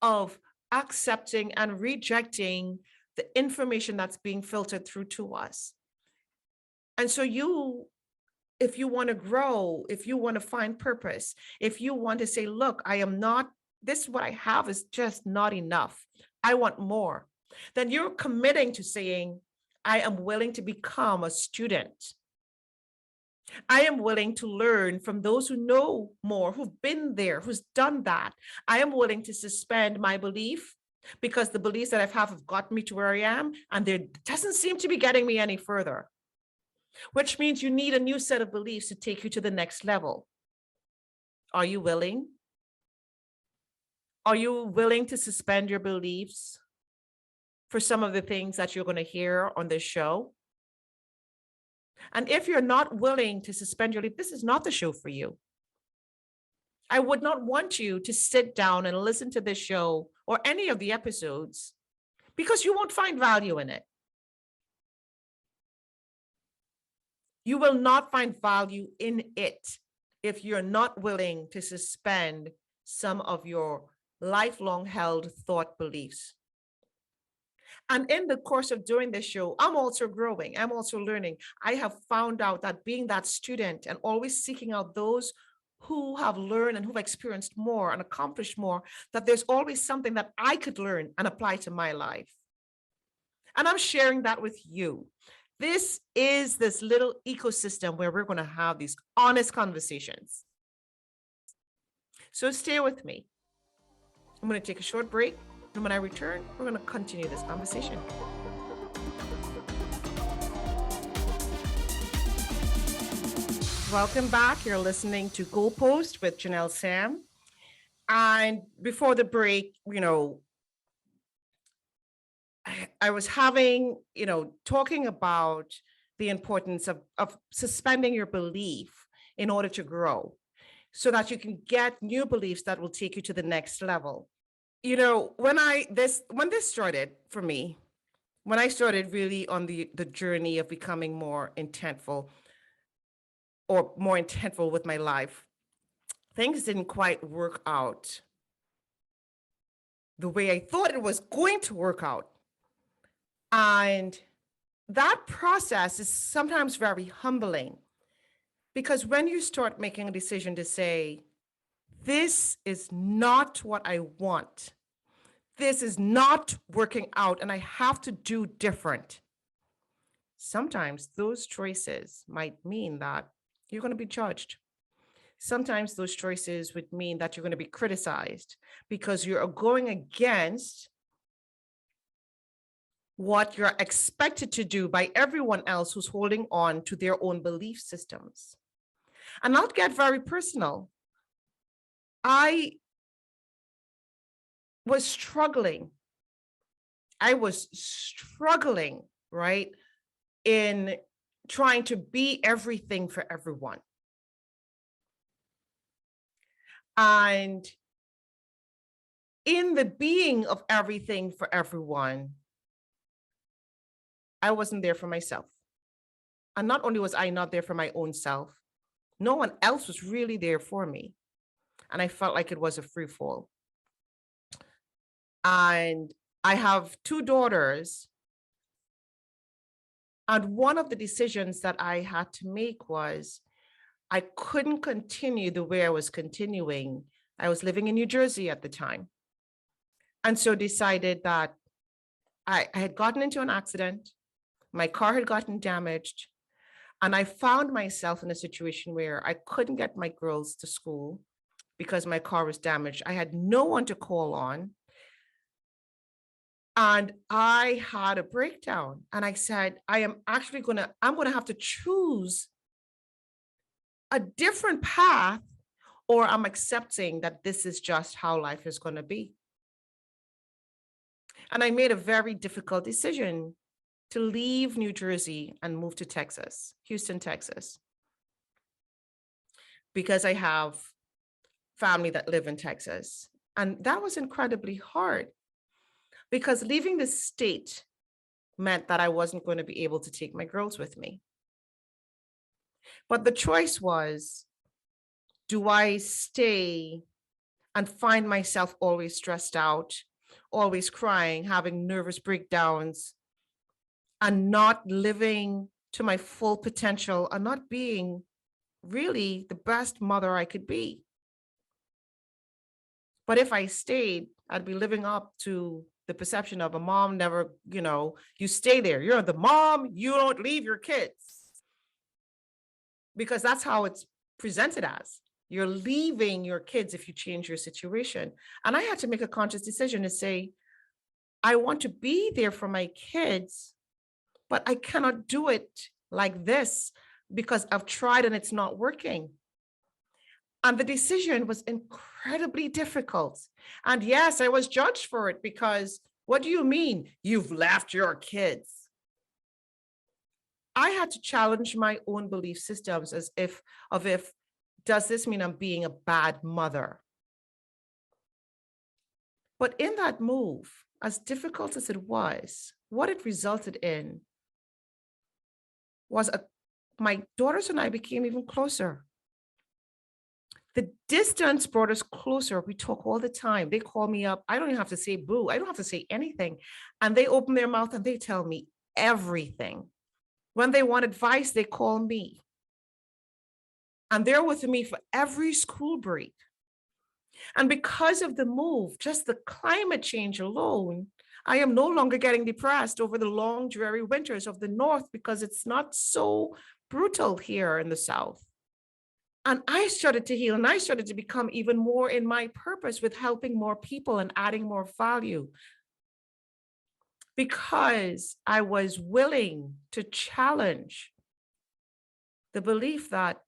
of accepting and rejecting the information that's being filtered through to us. And so if you want to grow, if you want to find purpose, if you want to say, look, this what I have is just not enough, I want more, then you're committing to saying, I am willing to become a student. I am willing to learn from those who know more, who've been there, who's done that. I am willing to suspend my belief because the beliefs that I have gotten me to where I am, and there doesn't seem to be getting me any further, which means you need a new set of beliefs to take you to the next level. Are you willing? Are you willing to suspend your beliefs for some of the things that you're going to hear on this show? And if you're not willing to suspend your belief, this is not the show for you. I would not want you to sit down and listen to this show or any of the episodes because you won't find value in it. You will not find value in it if you're not willing to suspend some of your lifelong held thought beliefs. And in the course of doing this show, I'm also growing. I'm also learning. I have found out that being that student and always seeking out those who have learned and who've experienced more and accomplished more, that there's always something that I could learn and apply to my life. And I'm sharing that with you. This is this little ecosystem where we're going to have these honest conversations. So stay with me. I'm going to take a short break. And when I return, we're going to continue this conversation. Welcome back. You're listening to GoalPost with Janelle Sam. And before the break, I was talking about the importance of suspending your belief in order to grow so that you can get new beliefs that will take you to the next level. When this started for me, when I started really on the journey of becoming more intentful with my life, things didn't quite work out the way I thought it was going to work out. And that process is sometimes very humbling because when you start making a decision to say, this is not what I want, this is not working out, and I have to do different. Sometimes those choices might mean that you're going to be judged. Sometimes those choices would mean that you're going to be criticized because you're going against what you're expected to do by everyone else who's holding on to their own belief systems. And I'll get very personal. I was struggling, right, in trying to be everything for everyone. And in the being of everything for everyone, I wasn't there for myself. And not only was I not there for my own self, no one else was really there for me. And I felt like it was a free fall. And I have 2 daughters. And one of the decisions that I had to make was I couldn't continue the way I was continuing I was living in New Jersey at the time. And so decided that I had gotten into an accident. My car had gotten damaged. And I found myself in a situation where I couldn't get my girls to school because my car was damaged. I had no one to call on. And I had a breakdown. And I said, I'm going to have to choose a different path, or I'm accepting that this is just how life is going to be. And I made a very difficult decision to leave New Jersey and move to Texas, Houston, Texas, because I have family that live in Texas. And that was incredibly hard because leaving the state meant that I wasn't going to be able to take my girls with me. But the choice was, do I stay and find myself always stressed out, always crying, having nervous breakdowns, and not living to my full potential and not being really the best mother I could be? But if I stayed, I'd be living up to the perception of a mom never, you stay there. You're the mom, you don't leave your kids. Because that's how it's presented as. You're leaving your kids if you change your situation. And I had to make a conscious decision to say, I want to be there for my kids, but I cannot do it like this because I've tried and it's not working. And the decision was incredibly difficult. And yes, I was judged for it because what do you mean you've left your kids? I had to challenge my own belief systems as if, does this mean I'm being a bad mother? But in that move, as difficult as it was, what it resulted in was my daughters and I became even closer. The distance brought us closer. We talk all the time. They call me up. I don't even have to say boo. I don't have to say anything. And they open their mouth and they tell me everything. When they want advice, they call me. And they're with me for every school break. And because of the move, just the climate change alone, I am no longer getting depressed over the long, dreary winters of the North because it's not so brutal here in the South. And I started to heal and I started to become even more in my purpose with helping more people and adding more value. Because I was willing to challenge the belief that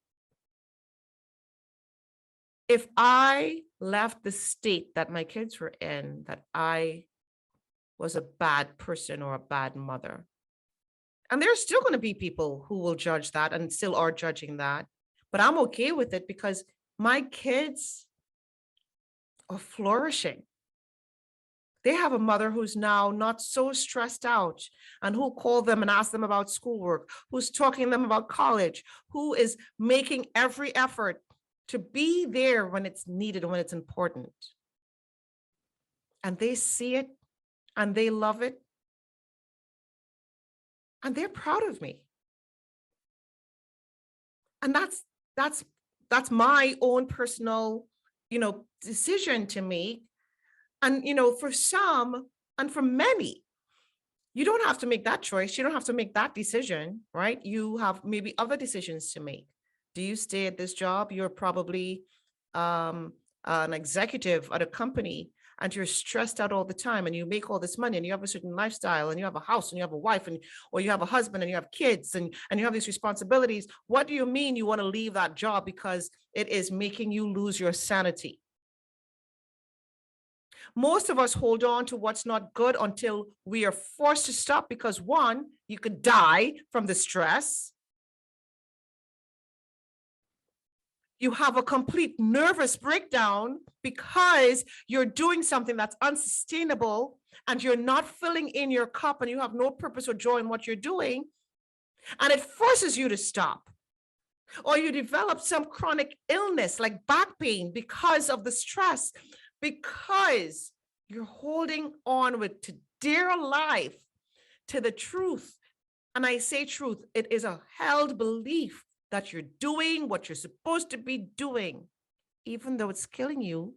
if I left the state that my kids were in, that I was a bad person or a bad mother. And there's still going to be people who will judge that and still are judging that. But I'm okay with it because my kids are flourishing. They have a mother who's now not so stressed out and who call them and ask them about schoolwork, who's talking to them about college, who is making every effort to be there when it's needed and when it's important. And they see it and they love it. And they're proud of me. And that's my own personal, decision to make. And, for some and for many, you don't have to make that choice. You don't have to make that decision, right? You have maybe other decisions to make. Do you stay at this job? You're probably an executive at a company and you're stressed out all the time and you make all this money and you have a certain lifestyle and you have a house and you have a wife or you have a husband and you have kids and you have these responsibilities. What do you mean you want to leave that job because it is making you lose your sanity? Most of us hold on to what's not good until we are forced to stop because one, you could die from the stress. You have a complete nervous breakdown because you're doing something that's unsustainable and you're not filling in your cup and you have no purpose or joy in what you're doing. And it forces you to stop. Or you develop some chronic illness like back pain because of the stress, because you're holding on with to dear life to the truth. And I say truth, it is a held belief that you're doing what you're supposed to be doing, even though it's killing you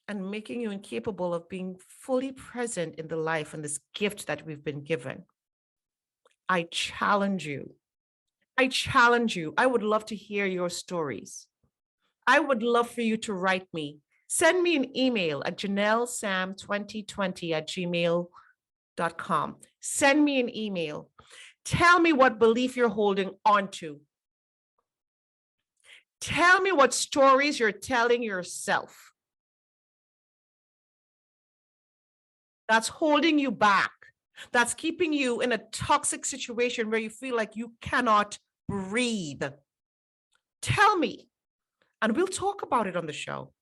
and making you incapable of being fully present in the life and this gift that we've been given. I challenge you. I challenge you. I would love to hear your stories. I would love for you to write me. Send me an email at janellesam2020@gmail.com. Send me an email. Tell me what belief you're holding onto. Tell me what stories you're telling yourself that's holding you back, that's keeping you in a toxic situation where you feel like you cannot breathe. Tell me, and we'll talk about it on the show.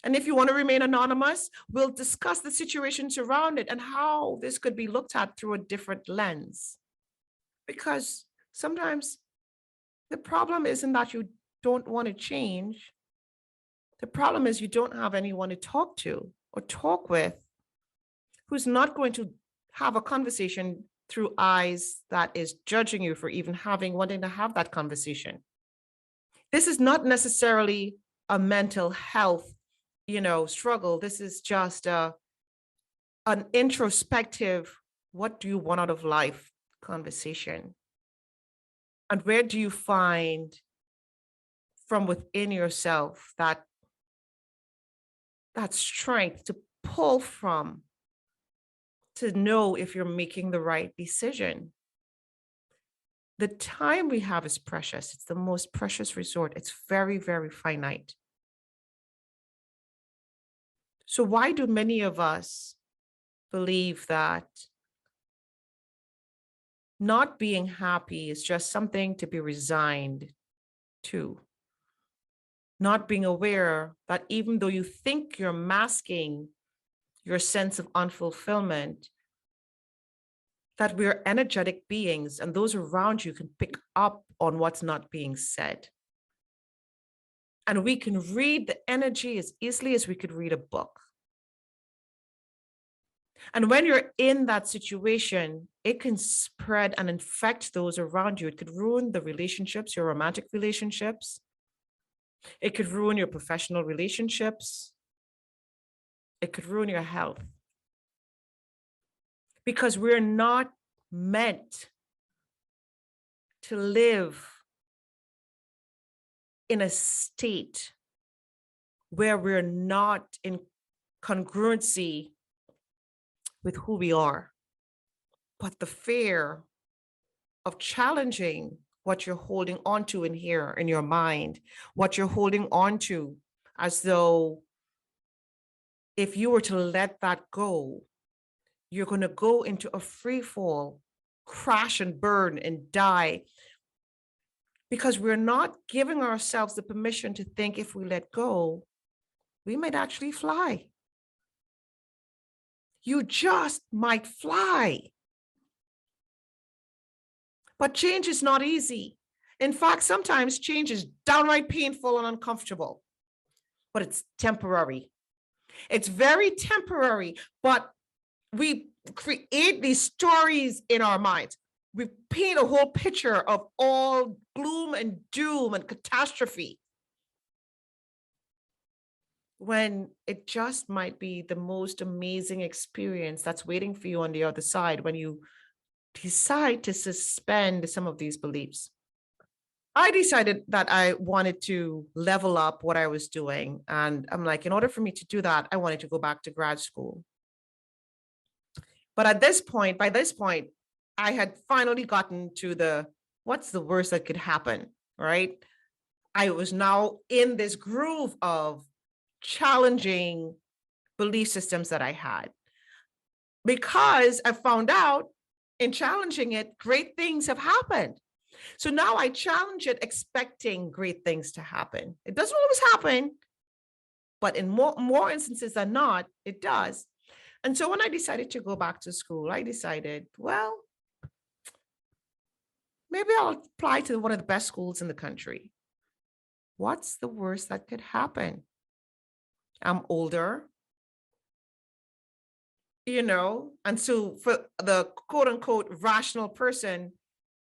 And if you want to remain anonymous, we'll discuss the situations around it and how this could be looked at through a different lens. Because sometimes the problem isn't that you don't want to change. The problem is you don't have anyone to talk to or talk with who's not going to have a conversation through eyes that is judging you for even wanting to have that conversation. This is not necessarily a mental health, struggle. This is just an introspective, what do you want out of life conversation. And where do you find from within yourself that strength to pull from, to know if you're making the right decision. The time we have is precious. It's the most precious resort. It's very, very finite. So why do many of us believe that not being happy is just something to be resigned to? Not being aware that even though you think you're masking your sense of unfulfillment, that we're energetic beings and those around you can pick up on what's not being said. And we can read the energy as easily as we could read a book. And when you're in that situation, it can spread and infect those around you. It could ruin the relationships, your romantic relationships. It could ruin your professional relationships. It could ruin your health. Because we're not meant to live in a state where we're not in congruency with who we are. But the fear of challenging what you're holding onto in here in your mind, what you're holding onto, as though if you were to let that go, you're going to go into a free fall, crash and burn and die, because we're not giving ourselves the permission to think if we let go, we might actually fly. You just might fly. But change is not easy. In fact, sometimes change is downright painful and uncomfortable, but it's temporary. It's very temporary, but we create these stories in our minds. We paint a whole picture of all gloom and doom and catastrophe, when it just might be the most amazing experience that's waiting for you on the other side when you decide to suspend some of these beliefs. I decided that I wanted to level up what I was doing. And I'm like, in order for me to do that, I wanted to go back to grad school. But by this point, I had finally gotten to what's the worst that could happen, right? I was now in this groove of challenging belief systems that I had, because I found out in challenging it, great things have happened. So now I challenge it expecting great things to happen. It doesn't always happen, but in more instances than not, it does. And so when I decided to go back to school, I decided, well, maybe I'll apply to one of the best schools in the country. What's the worst that could happen? I'm older, and so for the quote unquote rational person,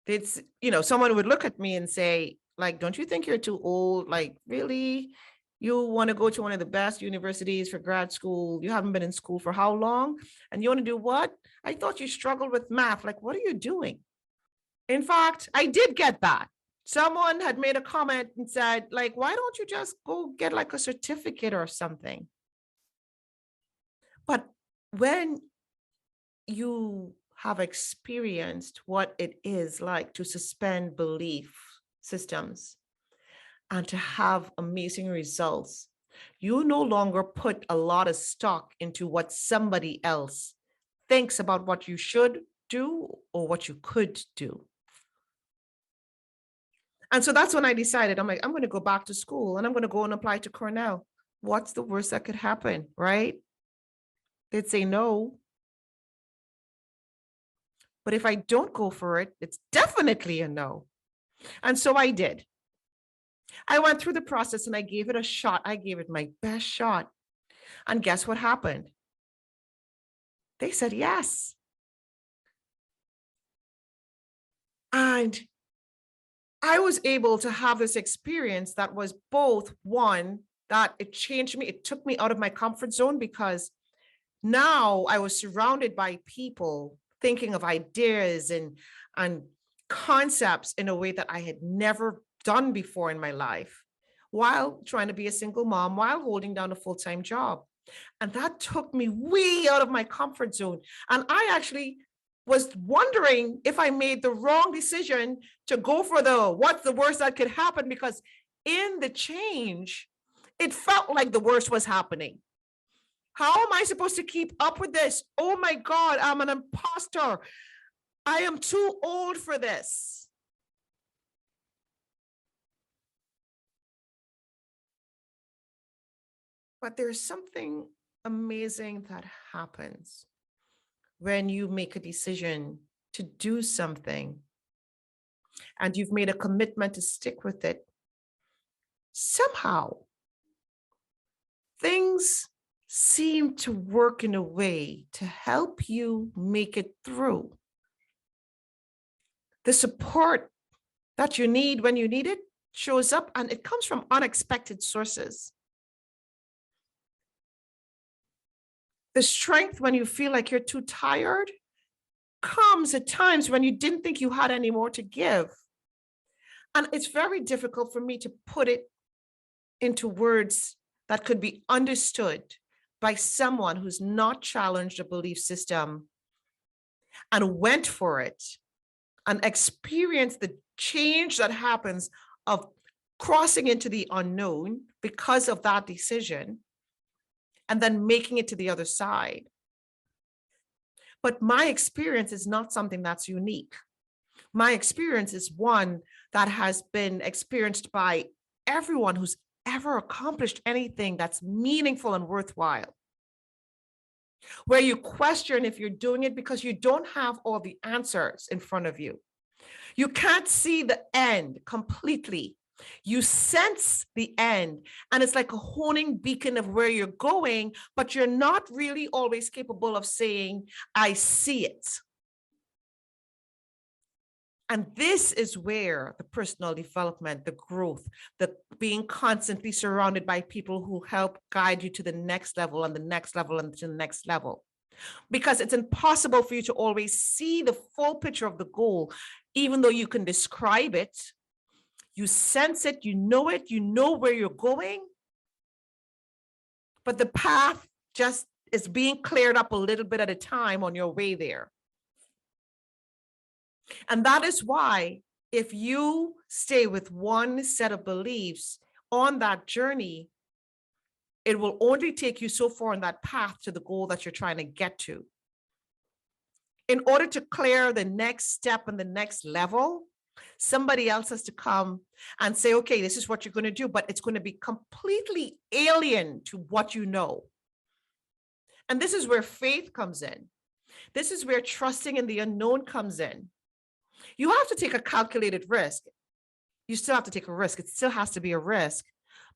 it's, someone would look at me and say, like, don't you think you're too old? Like, really? You want to go to one of the best universities for grad school. You haven't been in school for how long? And you want to do what? I thought you struggled with math. Like, what are you doing? In fact, I did get that. Someone had made a comment and said, like, why don't you just go get like a certificate or something? But when you have experienced what it is like to suspend belief systems and to have amazing results, you no longer put a lot of stock into what somebody else thinks about what you should do or what you could do. And so that's when I decided, I'm like, I'm going to go back to school and I'm going to go and apply to Cornell. What's the worst that could happen, right? They'd say no. But if I don't go for it, it's definitely a no. And so I did. I went through the process and I gave it a shot. I gave it my best shot. And guess what happened? They said yes. And I was able to have this experience that was both one, that it changed me. It took me out of my comfort zone because now I was surrounded by people thinking of ideas and concepts in a way that I had never done before in my life, while trying to be a single mom, while holding down a full-time job. And that took me way out of my comfort zone. And I actually was wondering if I made the wrong decision to go for the what's the worst that could happen, because in the change, it felt like the worst was happening. How am I supposed to keep up with this? Oh my God, I'm an imposter. I am too old for this. But there's something amazing that happens when you make a decision to do something and you've made a commitment to stick with it. Somehow, things seem to work in a way to help you make it through. The support that you need when you need it shows up, and it comes from unexpected sources. The strength when you feel like you're too tired comes at times when you didn't think you had any more to give. And it's very difficult for me to put it into words that could be understood by someone who's not challenged a belief system and went for it and experienced the change that happens of crossing into the unknown because of that decision and then making it to the other side. But my experience is not something that's unique. My experience is one that has been experienced by everyone who's ever accomplished anything that's meaningful and worthwhile, where you question if you're doing it because you don't have all the answers in front of you. You can't see the end completely. You sense the end, and it's like a honing beacon of where you're going, but you're not really always capable of saying, I see it. And this is where the personal development, the growth, the being constantly surrounded by people who help guide you to the next level and the next level and to the next level. Because it's impossible for you to always see the full picture of the goal, even though you can describe it, you sense it, you know where you're going, but the path just is being cleared up a little bit at a time on your way there. And that is why if you stay with one set of beliefs on that journey, it will only take you so far on that path to the goal that you're trying to get to. In order to clear the next step and the next level, somebody else has to come and say, okay, this is what you're going to do, but it's going to be completely alien to what you know. And this is where faith comes in. This is where trusting in the unknown comes in. You have to take a calculated risk. You still have to take a risk. It still has to be a risk,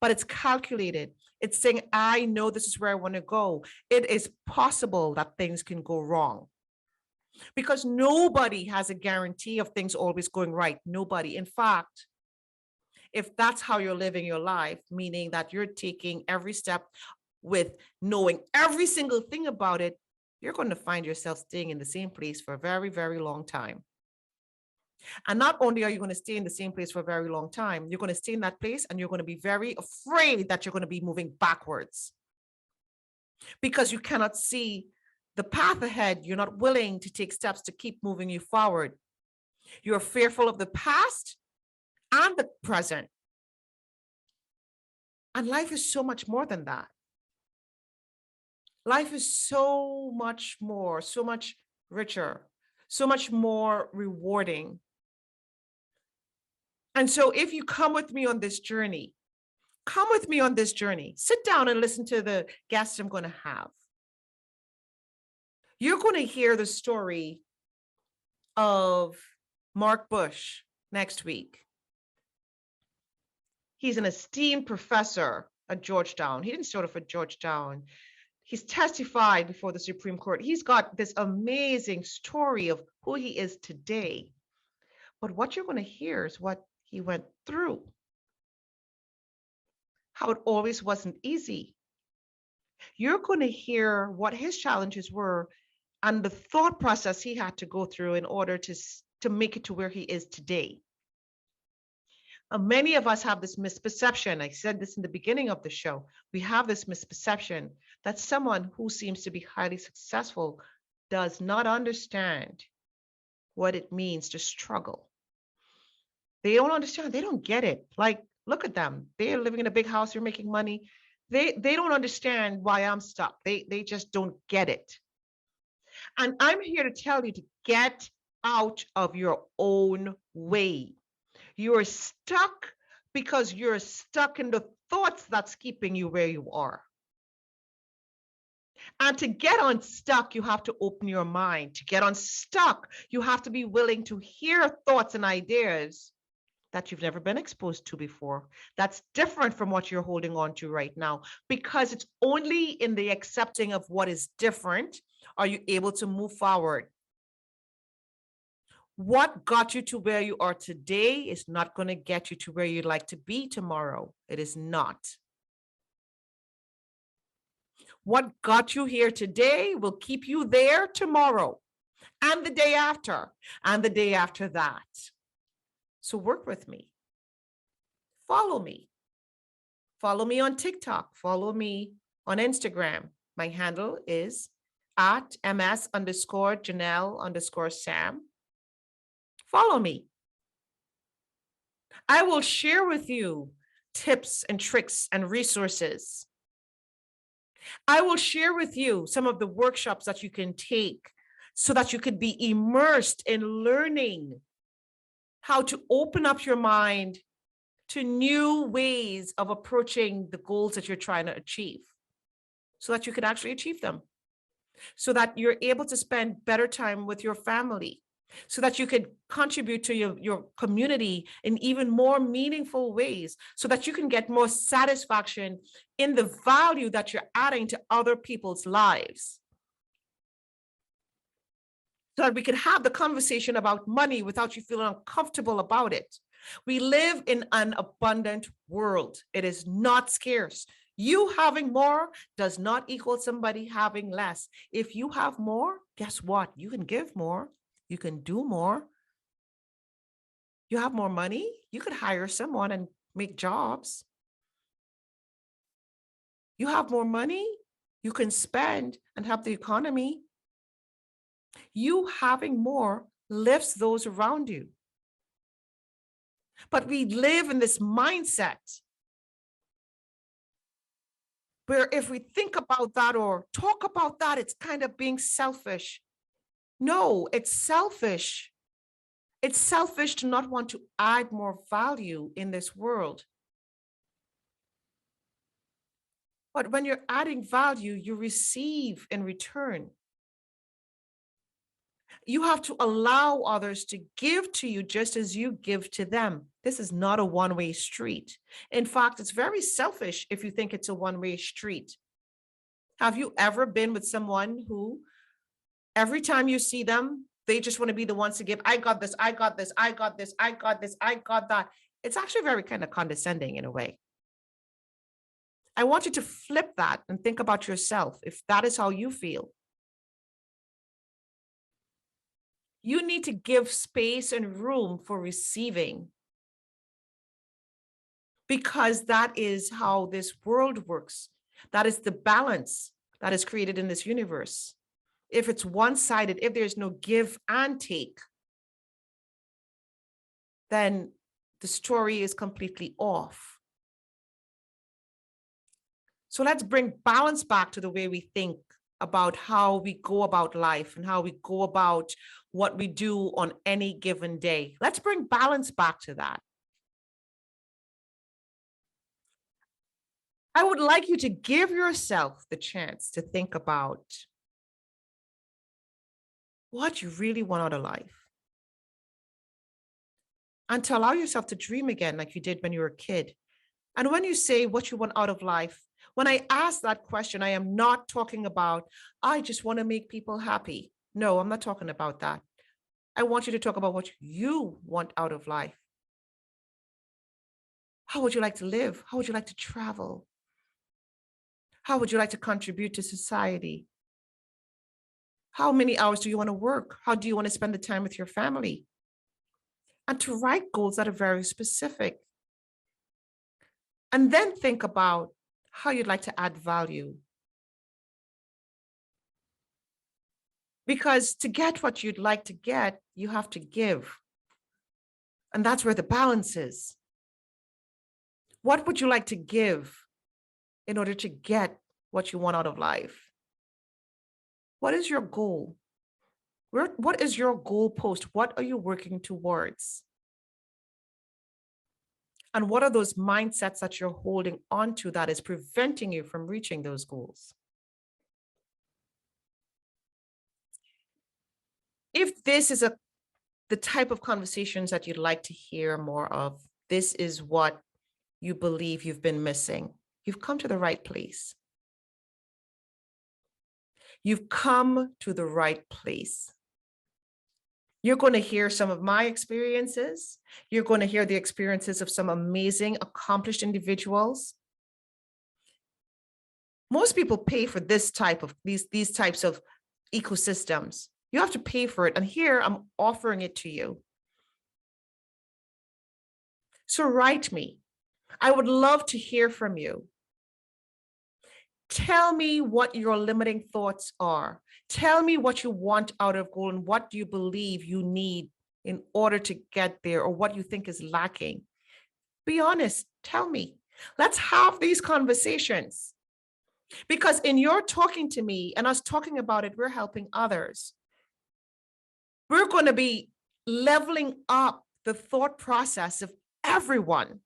but it's calculated. It's saying, I know this is where I want to go. It is possible that things can go wrong because nobody has a guarantee of things always going right. Nobody. In fact, if that's how you're living your life, meaning that you're taking every step with knowing every single thing about it, you're going to find yourself staying in the same place for a very, very long time. And not only are you going to stay in the same place for a very long time, you're going to stay in that place and you're going to be very afraid that you're going to be moving backwards because you cannot see the path ahead. You're not willing to take steps to keep moving you forward. You're fearful of the past and the present. And life is so much more than that. Life is so much more, so much richer, so much more rewarding. And so if you come with me on this journey, sit down and listen to the guests I'm going to have. You're going to hear the story of Mark Bush next week. He's an esteemed professor at Georgetown. He didn't start off at Georgetown. He's testified before the Supreme Court. He's got this amazing story of who he is today. But what you're going to hear is what he went through, how it always wasn't easy. You're going to hear what his challenges were and the thought process he had to go through in order to make it to where he is today. Many of us have this misperception. I said this in the beginning of the show. We have this misperception that someone who seems to be highly successful does not understand what it means to struggle. They don't understand. They don't get it. Like, look at them. They're living in a big house. They're making money. They don't understand why I'm stuck. They just don't get it. And I'm here to tell you to get out of your own way. You're stuck because you're stuck in the thoughts that's keeping you where you are. And to get unstuck, you have to open your mind. To get unstuck, you have to be willing to hear thoughts and ideas that you've never been exposed to before. That's different from what you're holding on to right now, because it's only in the accepting of what is different are you able to move forward. What got you to where you are today is not going to get you to where you'd like to be tomorrow. It is not. What got you here today will keep you there tomorrow and the day after and the day after that. So work with me. Follow me. Follow me on TikTok. Follow me on Instagram. My handle is at ms_Janelle_Sam. Follow me. I will share with you tips and tricks and resources. I will share with you some of the workshops that you can take so that you could be immersed in learning how to open up your mind to new ways of approaching the goals that you're trying to achieve so that you can actually achieve them, so that you're able to spend better time with your family, so that you could contribute to your community in even more meaningful ways, so that you can get more satisfaction in the value that you're adding to other people's lives. So that we could have the conversation about money without you feeling uncomfortable about it. We live in an abundant world. It is not scarce. You having more does not equal somebody having less. If you have more, guess what? You can give more. You can do more. You have more money. You could hire someone and make jobs. You have more money. You can spend and help the economy. You having more lifts those around you. But we live in this mindset where if we think about that or talk about that, it's kind of being selfish. No, it's selfish. It's selfish to not want to add more value in this world. But when you're adding value, you receive in return. You have to allow others to give to you just as you give to them. This is not a one-way street. In fact, it's very selfish if you think it's a one-way street. Have you ever been with someone who every time you see them, they just want to be the ones to give? I got this, I got this, I got this, I got this, I got that. It's actually very kind of condescending in a way. I want you to flip that and think about yourself if that is how you feel. You need to give space and room for receiving, because that is how this world works. That is the balance that is created in this universe. If it's one-sided, if there's no give and take, then the story is completely off. So let's bring balance back to the way we think about how we go about life and how we go about what we do on any given day. Let's bring balance back to that. I would like you to give yourself the chance to think about what you really want out of life, and to allow yourself to dream again like you did when you were a kid. And when you say what you want out of life, when I ask that question, I am not talking about, I just want to make people happy. No, I'm not talking about that. I want you to talk about what you want out of life. How would you like to live? How would you like to travel? How would you like to contribute to society? How many hours do you want to work? How do you want to spend the time with your family? And to write goals that are very specific. And then think about how you'd like to add value. Because to get what you'd like to get, you have to give. And that's where the balance is. What would you like to give in order to get what you want out of life? What is your goal? What is your goalpost? What are you working towards? And what are those mindsets that you're holding on to that is preventing you from reaching those goals? If this is the type of conversations that you'd like to hear more of, this is what you believe you've been missing, you've come to the right place. You've come to the right place. You're going to hear some of my experiences. You're going to hear the experiences of some amazing, accomplished individuals. Most people pay for this type of these types of ecosystems. You have to pay for it. And here I'm offering it to you. So write me. I would love to hear from you. Tell me what your limiting thoughts are. Tell me what you want out of goal and what do you believe you need in order to get there, or what you think is lacking. Be honest. Tell me. Let's have these conversations. Because in your talking to me and us talking about it, we're helping others. We're going to be leveling up the thought process of everyone.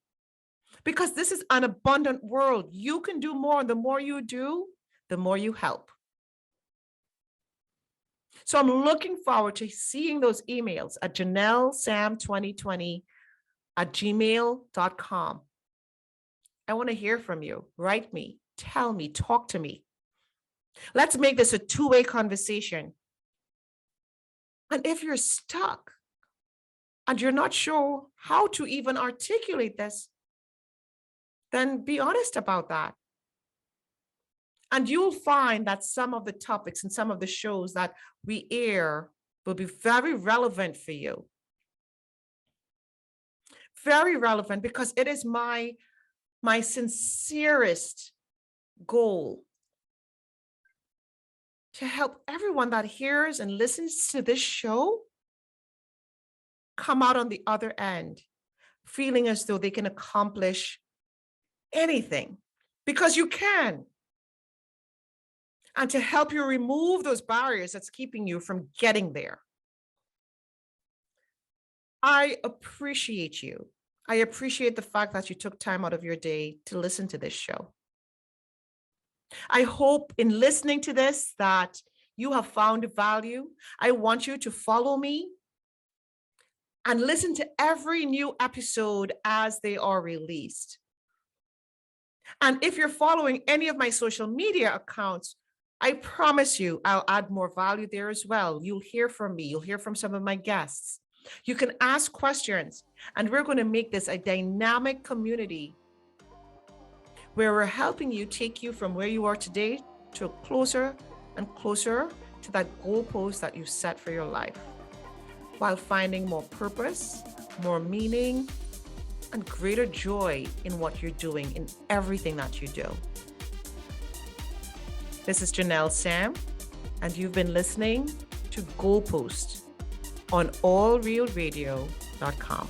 Because this is an abundant world. You can do more. And the more you do, the more you help. So I'm looking forward to seeing those emails at janellesam2020@gmail.com. I want to hear from you. Write me, tell me, talk to me. Let's make this a two-way conversation. And if you're stuck and you're not sure how to even articulate this, then be honest about that. And you'll find that some of the topics and some of the shows that we air will be very relevant for you. Very relevant, because it is my sincerest goal to help everyone that hears and listens to this show come out on the other end feeling as though they can accomplish anything, because you can. And to help you remove those barriers that's keeping you from getting there. I appreciate you. I appreciate the fact that you took time out of your day to listen to this show. I hope in listening to this that you have found value. I want you to follow me and listen to every new episode as they are released. And if you're following any of my social media accounts, I promise you I'll add more value there as well. You'll hear from me. You'll hear from some of my guests. You can ask questions, and we're going to make this a dynamic community where we're helping you take you from where you are today to closer and closer to that goalpost that you set for your life, while finding more purpose, more meaning, and greater joy in what you're doing, in everything that you do. This is Janelle Sam, and you've been listening to GoalPost on allrealradio.com.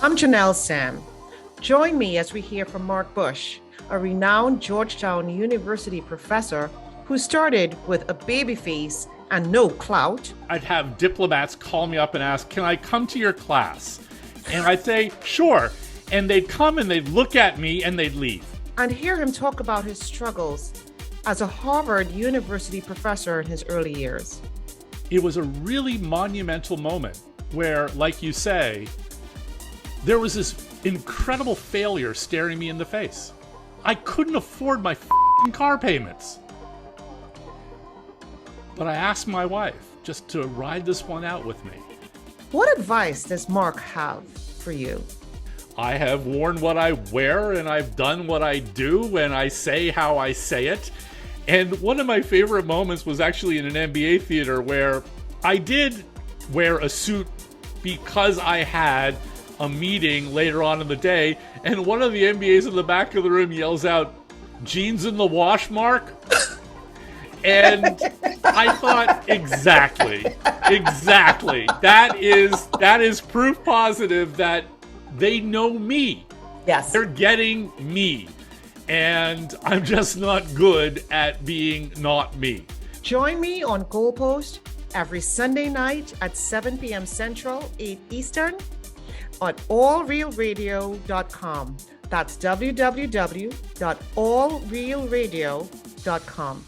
I'm Janelle Sam. Join me as we hear from Mark Bush, a renowned Georgetown University professor who started with a baby face and no clout. I'd have diplomats call me up and ask, can I come to your class? And I'd say, sure. And they'd come and they'd look at me and they'd leave. And hear him talk about his struggles as a Harvard University professor in his early years. It was a really monumental moment where, like you say, there was this incredible failure staring me in the face. I couldn't afford my car payments. But I asked my wife just to ride this one out with me. What advice does Mark have for you? I have worn what I wear, and I've done what I do, and I say how I say it. And one of my favorite moments was actually in an MBA theater where I did wear a suit because I had a meeting later on in the day, and one of the MBAs in the back of the room yells out, "Jeans in the wash, Mark?" And I thought, exactly. That is proof positive that they know me. Yes. They're getting me. And I'm just not good at being not me. Join me on GoalPost every Sunday night at 7 p.m. Central, 8 Eastern on allrealradio.com. That's www.allrealradio.com.